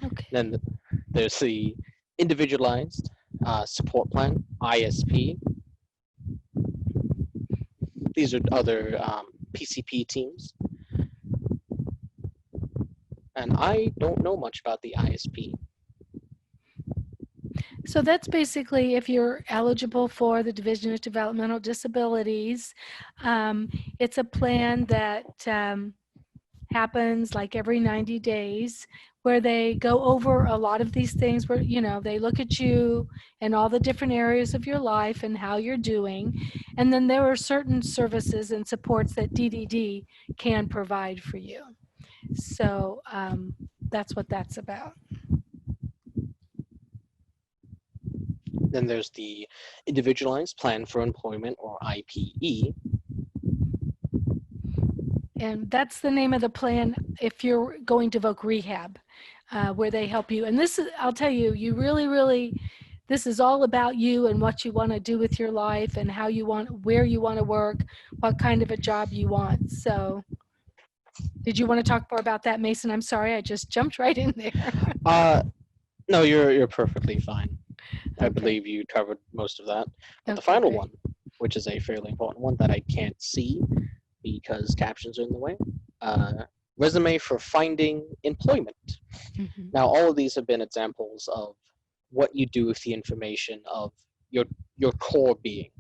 Okay. Then there's the individualized support plan, ISP. These are other PCP teams. And I don't know much about the ISP. So that's basically if you're eligible for the Division of Developmental Disabilities. It's a plan that happens like every 90 days where they go over a lot of these things where, they look at you and all the different areas of your life and how you're doing. And then there are certain services and supports that DDD can provide for you. So that's what that's about. Then there's the Individualized Plan for Employment, or IPE. And that's the name of the plan if you're going to Voc Rehab, where they help you. And this is, I'll tell you, you really, this is all about you and what you want to do with your life and how you want, where you want to work, what kind of a job you want. So did you want to talk more about that, Mason? I'm sorry, I just jumped right in there. No, you're perfectly fine. I Okay. believe you covered most of that. But the Okay, final great. one, which is a fairly important one that I can't see because captions are in the way, resume for finding employment. Mhm. Now, all of these have been examples of what you do with the information of your core being,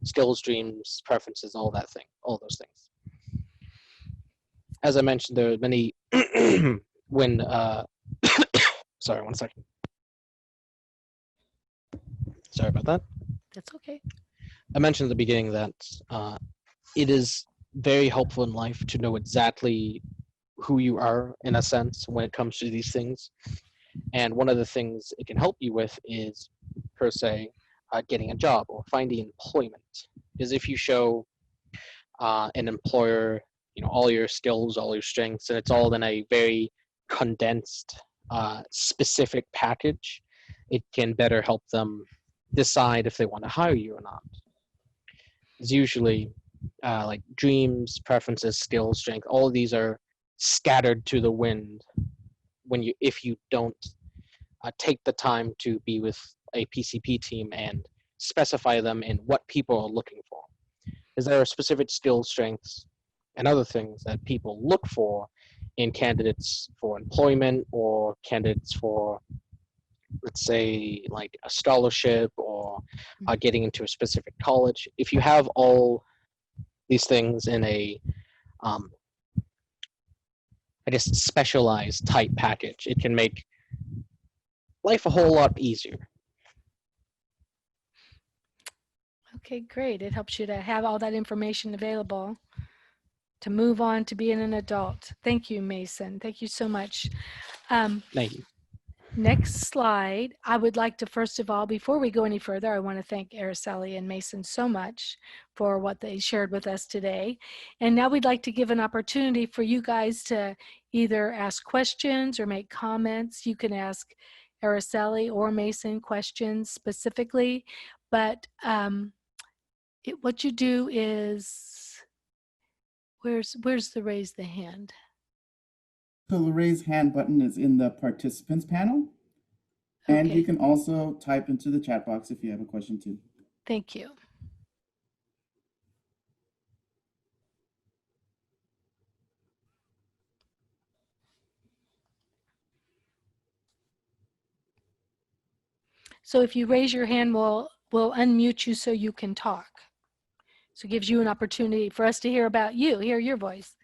skills, dreams, preferences, all those things. As I mentioned, there are many when sorry, 1 second. Sorry about that. That's okay. I mentioned at the beginning that it is very helpful in life to know exactly who you are, in a sense, when it comes to these things. And one of the things it can help you with is, per se, getting a job or finding employment. Because if you show an employer, all your skills, all your strengths, and it's all in a very condensed, specific package, it can better help them decide if they want to hire you or not. It's usually like dreams, preferences, skills, strength, all of these are scattered to the wind if you don't take the time to be with a PCP team and specify them in what people are looking for. Is there specific skills, strengths, and other things that people look for in candidates for employment or candidates for, let's say, like a scholarship or getting into a specific college? If you have all these things in a I guess specialized type package, it can make life a whole lot easier. Okay, great. It helps you to have all that information available to move on to being an adult. Thank you, Mason. Thank you so much. Thank you. Next slide. I would like to, first of all, before we go any further, I want to thank Araceli and Mason so much for what they shared with us today. And now we'd like to give an opportunity for you guys to either ask questions or make comments. You can ask Araceli or Mason questions specifically, but what you do is, where's the raise the hand? So the raise hand button is in the participants panel. And you Okay, can also type into the chat box if you have a question too. thank you. So if you raise your hand, we'll unmute you so you can talk. So it gives you an opportunity for us to hear about you, hear your voice.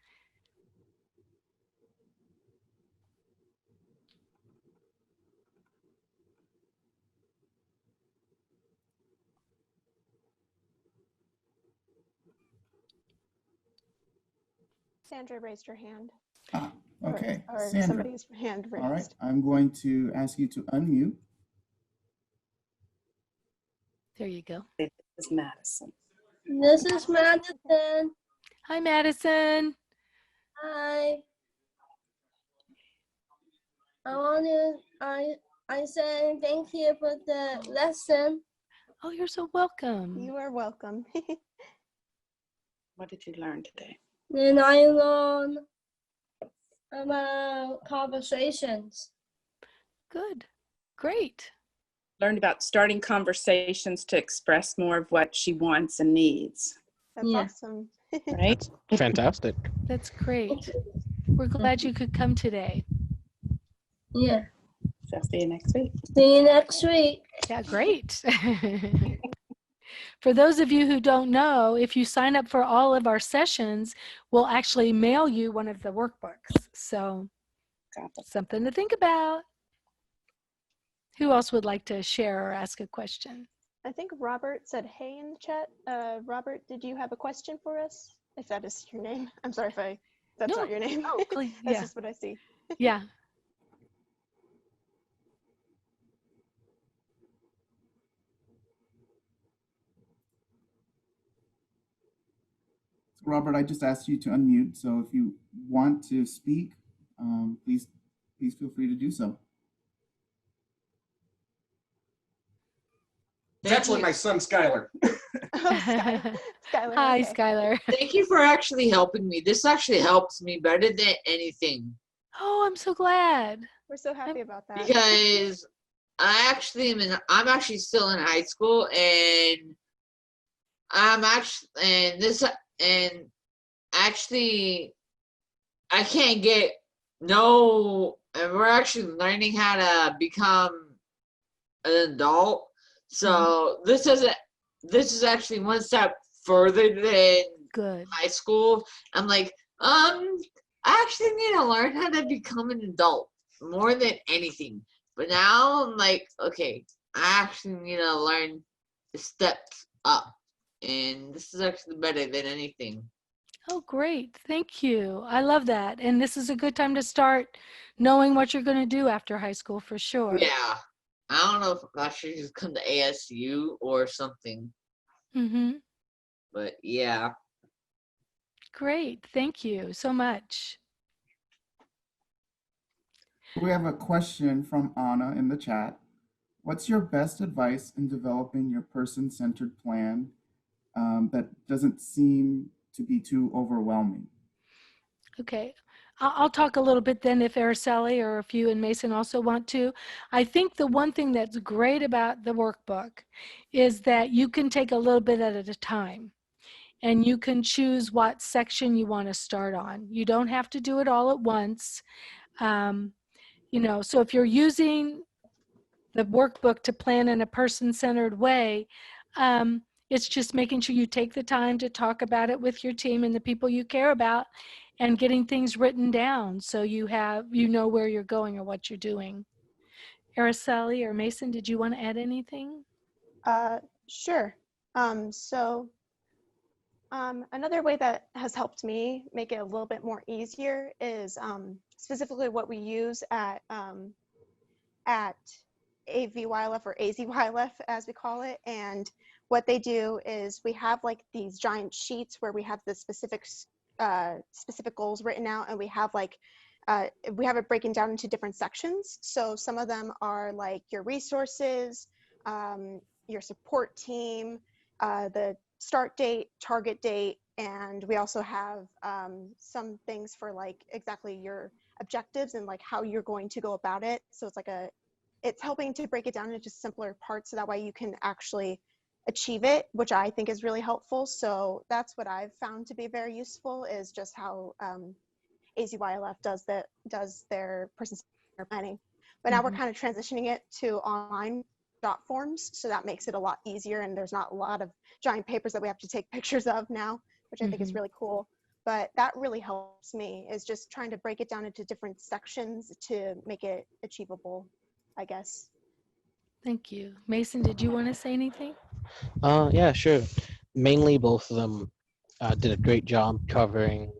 Sandra raised her hand. Ah, Okay, Or Sandra. somebody's hand raised. All right, I'm going to ask you to unmute. There you go. This is Madison. This is Madison. Hi, Madison. Hi. I say thank you for the lesson. Oh, you're so welcome. You are welcome. What did you learn today? Then I learned about conversations. Good. Great. Learned about starting conversations to express more of what she wants and needs, That's Yeah. awesome. right? Fantastic. That's great. We're glad you could come today. Yeah. So see you next week. See you next week. Yeah, great. For those of you who don't know, if you sign up for all of our sessions, we'll actually mail you one of the workbooks. So Got it. something to think about. Who else would like to share or ask a question? I think Robert said hey in the chat. Robert, did you have a question for us? If that is your name. I'm sorry if that's No. not your name. Oh, please. That's Yeah. just what I see. Yeah. Robert, I just asked you to unmute, so if you want to speak, please feel free to do so. It's actually my son, Skylar. Oh, Skylar. Hi, okay. Skylar. Thank you for actually helping me. This actually helps me better than anything Oh, I'm so glad. We're so happy about that. because I'm actually still in high school, and actually I can't get and we're actually learning how to become an adult. So this is actually one step further than Good. high school. I'm like, I actually need to learn how to become an adult more than anything. But now I'm like, okay, I actually need to learn the steps up. And this is actually better than anything. Oh, great. Thank you. I love that. And this is a good time to start knowing what you're going to do after high school for sure. Yeah. I don't know if I should just come to ASU or something. Mm-hmm. But yeah. Great. Thank you so much. We have a question from Anna in the chat. What's your best advice in developing your person-centered plan that doesn't seem to be too overwhelming? Okay. I'll talk a little bit then if Araceli or if you and Mason also want to. I think the one thing that's great about the workbook is that you can take a little bit at a time and you can choose what section you want to start on. You don't have to do it all at once. So if you're using the workbook to plan in a person-centered way, it's just making sure you take the time to talk about it with your team and the people you care about and getting things written down so you know where you're going or what you're doing. Araceli or Mason, did you want to add anything? Sure. Another way that has helped me make it a little bit more easier is specifically what we use at AVYLF or AZYLF as we call it. And what they do is we have like these giant sheets where we have the specific goals written out, and we have it breaking down into different sections. So some of them are like your resources, your support team, the start date, target date, and we also have some things for like exactly your objectives and like how you're going to go about it. So it's helping to break it down into simpler parts so that way you can actually achieve it, which I think is really helpful. So that's what I've found to be very useful, is just how AZYLF does their person-centered planning. But now we're kind of transitioning it to online dot forms, so that makes it a lot easier, and there's not a lot of giant papers that we have to take pictures of now, which I think is really cool. But that really helps me, is just trying to break it down into different sections to make it achievable, I guess. Thank you. Mason, did you want to say anything? Yeah, sure. Mainly both of them did a great job covering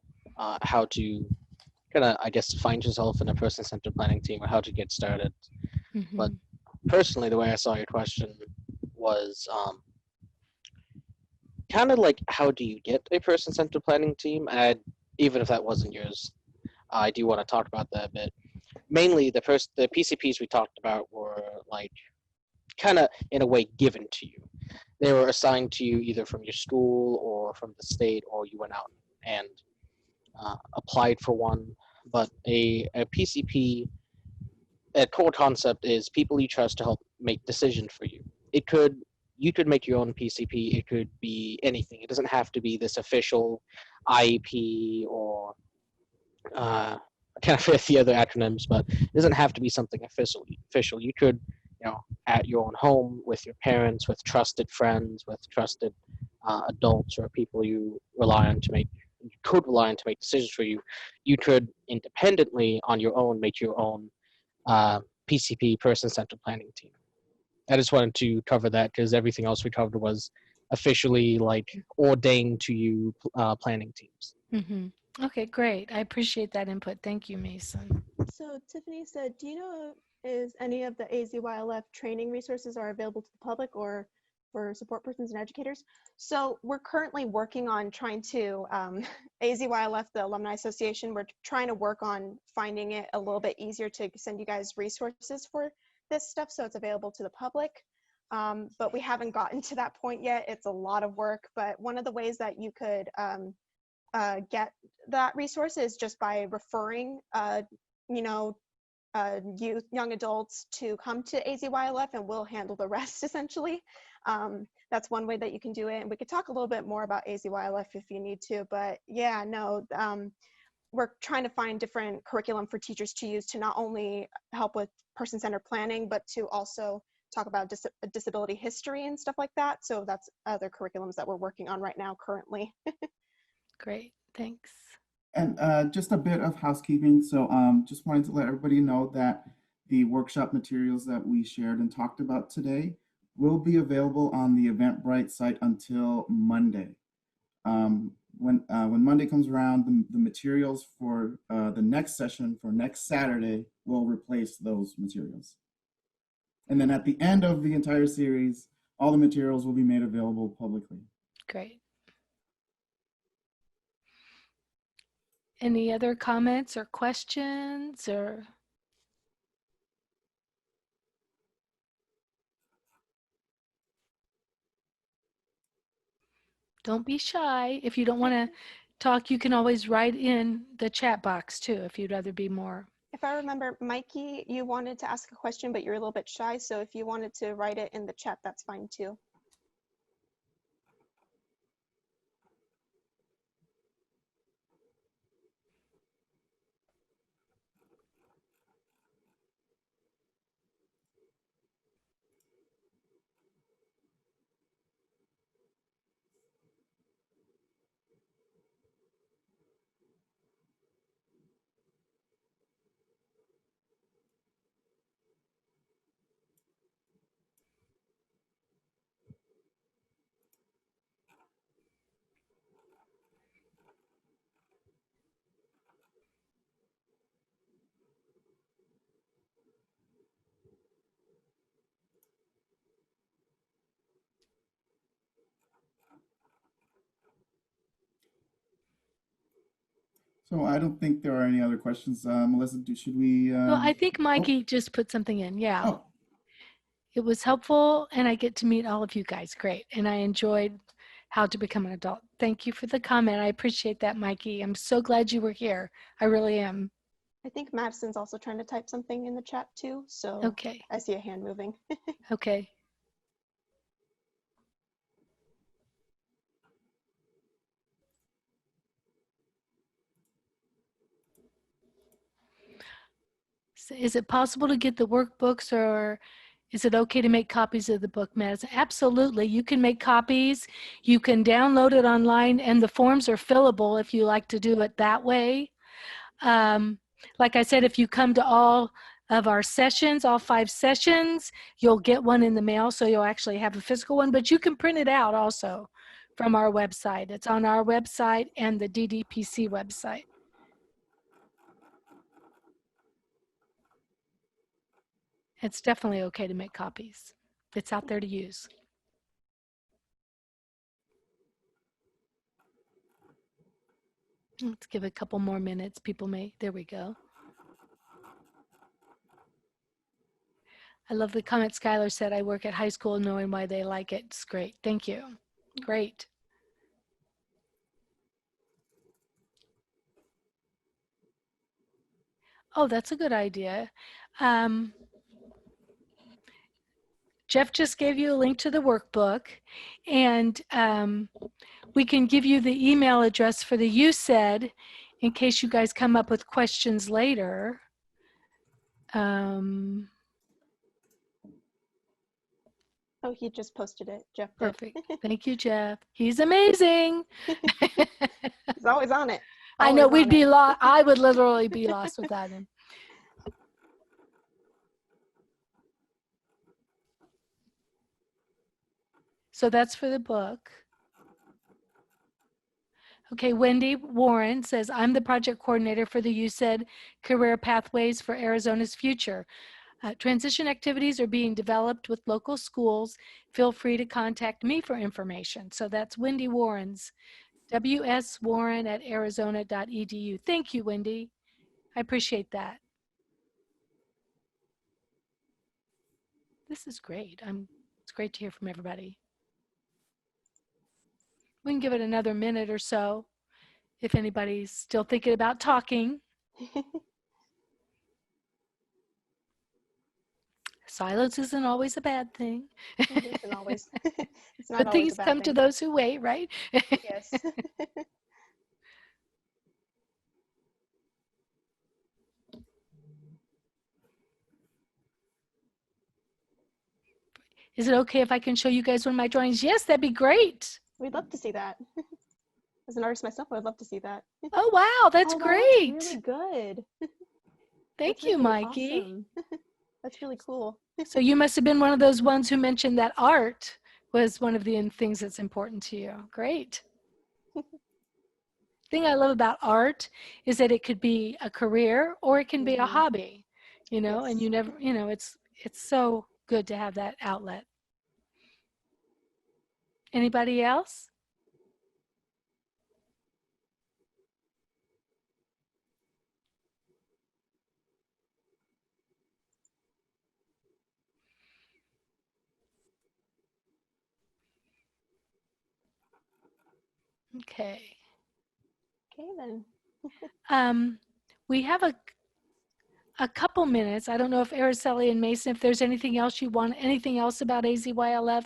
how to kind of, I guess, find yourself in a person-centered planning team or how to get started. Mhm. But personally, the way I saw your question was kind of like, how do you get a person-centered planning team? And even if that wasn't yours, I do want to talk about that a bit. Mainly, the PCPs we talked about were like kind of in a way given to you. They were assigned to you either from your school or from the state, or you went out and applied for one. But a PCP, a core concept is people you trust to help make decisions for you. You could make your own PCP. It could be anything. It doesn't have to be this official IEP or I can't forget the other acronyms, but it doesn't have to be something official. You could, at your own home with your parents, with trusted friends, with trusted adults or people you could rely on to make decisions for you. You could independently on your own make your own PCP person-centered planning team. I just wanted to cover that because everything else we covered was officially like ordained to you planning teams. Mhm. Okay, great. I appreciate that input. Thank you, Mason. So Tiffany said, do you know is any of the AZYLF training resources are available to the public or for support persons and educators? So we're currently working on trying to, AZYLF, the Alumni Association, we're trying to work on finding it a little bit easier to send you guys resources for this stuff so it's available to the public. But we haven't gotten to that point yet. It's a lot of work, but one of the ways that you could get that resource is just by referring youth, young adults to come to AZYLF, and we'll handle the rest essentially. That's one way that you can do it. And we could talk a little bit more about AZYLF if you need to, but yeah, no, we're trying to find different curriculum for teachers to use to not only help with person-centered planning, but to also talk about disability history and stuff like that. So that's other curriculums that we're working on right now currently. Great. Thanks. And just a bit of housekeeping. So just wanted to let everybody know that the workshop materials that we shared and talked about today will be available on the Eventbrite site until Monday. When Monday comes around, the materials for the next session for next Saturday will replace those materials. And then at the end of the entire series, all the materials will be made available publicly. Great. Any other comments or questions or? Don't be shy. If you don't want to talk, you can always write in the chat box too, if you'd rather be more. If I remember, Mikey, you wanted to ask a question, but you're a little bit shy. So if you wanted to write it in the chat, that's fine too. So I don't think there are any other questions. Melissa, should we? Well, I think Mikey just put something in. Yeah. Oh, It was helpful and I get to meet all of you guys. Great. And I enjoyed how to become an adult. Thank you for the comment. I appreciate that, Mikey. I'm so glad you were here. I really am. I think Madison's also trying to type something in the chat too. So Okay. I see a hand moving. Okay. So is it possible to get the workbooks, or is it okay to make copies of the book, Madison? Absolutely. You can make copies. You can download it online, and the forms are fillable if you like to do it that way. Like I said, if you come to all of our sessions, all 5 sessions, you'll get one in the mail, so you'll actually have a physical one, but you can print it out also from our website. It's on our website and the DDPC website. It's definitely okay to make copies. It's out there to use. Let's give it a couple more minutes. People may, there we go. I love the comment Skylar said, I work at high school knowing why they like it. It's great. Thank you. Great. Oh, that's a good idea. Jeff just gave you a link to the workbook, and we can give you the email address for the You Said in case you guys come up with questions later. Oh, he just posted it. Jeff did. Perfect. Thank you, Jeff. He's amazing. He's always on it. I know Always we'd on be it. lost. I would literally be lost without him. So that's for the book. Okay, Wendy Warren says, I'm the project coordinator for the You Said Career Pathways for Arizona's Future. Transition activities are being developed with local schools. Feel free to contact me for information. So that's Wendy Warren's, wswarren@arizona.edu. Thank you, Wendy. I appreciate that. This is great. It's great to hear from everybody. We can give it another minute or so if anybody's still thinking about talking. Silence isn't always a bad thing. It isn't always. It's not Good always things a bad come to thing. those who wait, right? Yes. Is it okay if I can show you guys one of my drawings? Yes, that'd be great. We'd love to see that. As an artist myself, I would love to see that. Oh, wow, that's Oh, that great. looks really good. Thank That's you, really Mikey. awesome. That's really cool. So you must have been one of those ones who mentioned that art was one of the things that's important to you. Great. Thing I love about art is that it could be a career or it can be a hobby, you know, and Yes. you never, you know, it's so good to have that outlet. Anybody else? Okay. Okay, then. We have a couple minutes. I don't know if Araceli and Mason, if there's anything else anything else about AZYLF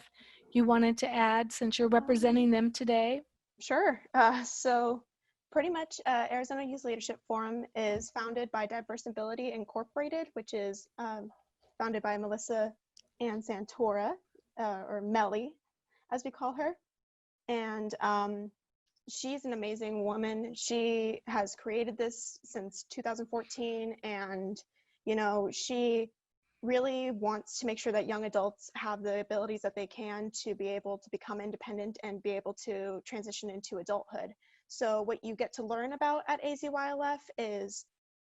you wanted to add since you're representing them today? Sure. So pretty much Arizona Youth Leadership Forum is founded by Diverse Ability Incorporated, which is founded by Melissa Ann Santora, or Melly, as we call her. And she's an amazing woman. She has created this since 2014, and you know, she really wants to make sure that young adults have the abilities that they can to be able to become independent and be able to transition into adulthood. So what you get to learn about at AZYLF is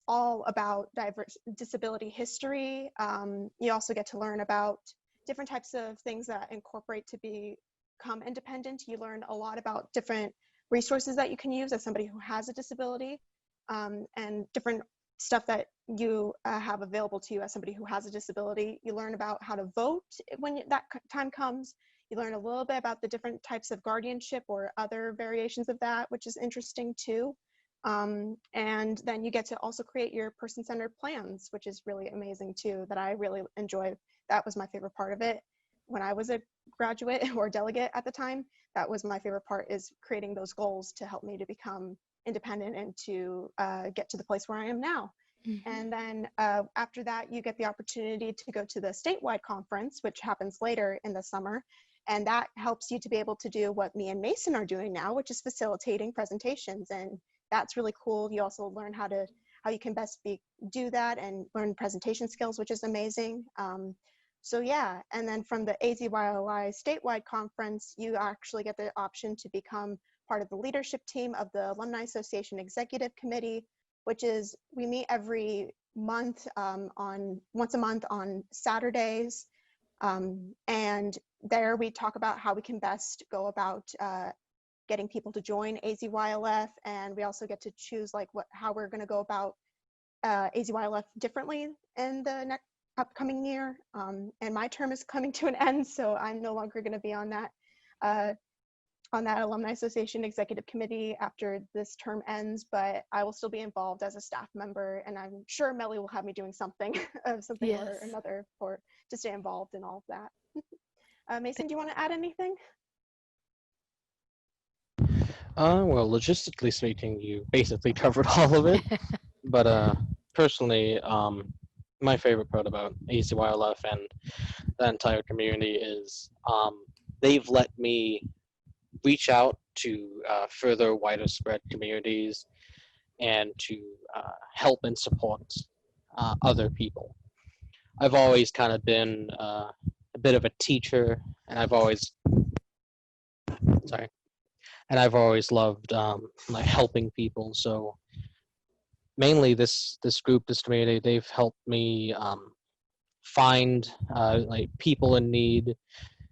all about diverse disability history. You also get to learn about different types of things that incorporate to become independent. You learn a lot about different resources that you can use as somebody who has a disability, and different stuff that you have available to you as somebody who has a disability. You learn about how to vote when that time comes. You learn a little bit about the different types of guardianship or other variations of that, which is interesting too. And then you get to also create your person-centered plans, which is really amazing too, that I really enjoy. That was my favorite part of it. When I was a graduate or delegate at the time, that was my favorite part, is creating those goals to help me to become independent and to get to the place where I am now. Mm-hmm. And then after that, you get the opportunity to go to the statewide conference, which happens later in the summer. And that helps you to be able to do what me and Mason are doing now, which is facilitating presentations. And that's really cool. You also learn how you can best do that and learn presentation skills, which is amazing. So yeah, and then from the AZYLI statewide conference, you actually get the option to become part of the leadership team of the Alumni Association Executive Committee, which is, we meet every month on once a month on Saturdays. And there we talk about how we can best go about getting people to join AZYLF, and we also get to choose like how we're going to go about AZYLF differently in the next upcoming year. And my term is coming to an end, so I'm no longer going to be on that Alumni Association Executive Committee after this term ends, but I will still be involved as a staff member, and I'm sure Melly will have me doing something, something or Yes. another to stay involved in all of that. Mason, do you want to add anything? Well, logistically speaking, you basically covered all of it. But personally, my favorite part about ACYLF and the entire community is they've let me reach out to further wider spread communities and to help and support other people. I've always kind of been a bit of a teacher, and I've always loved like helping people. So mainly this group, this community, they've helped me find like people in need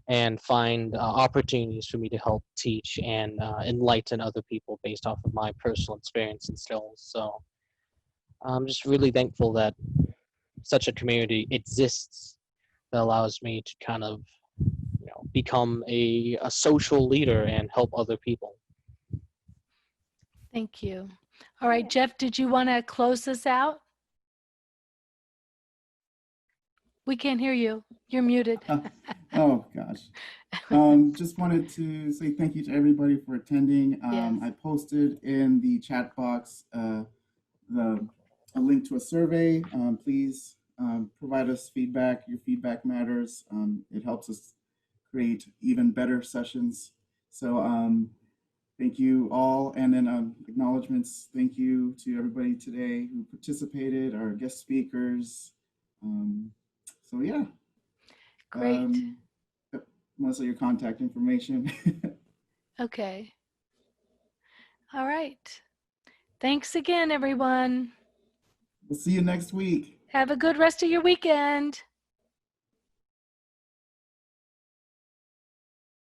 and find opportunities for me to help teach and enlighten other people based off of my personal experience and skills. So I'm just really thankful that such a community exists that allows me to kind of become a social leader and help other people. Thank you. All right, Jeff, did you want to close this out? We can't hear you. You're muted. Oh gosh. Just wanted to say thank you to everybody for attending. Yes. I posted in the chat box a link to a survey. Please provide us feedback. Your feedback matters. It helps us create even better sessions. So thank you all. And then acknowledgements. Thank you to everybody today who participated, our guest speakers. So yeah. Great. Mostly your contact information. Okay. All right. Thanks again, everyone. We'll see you next week. Have a good rest of your weekend.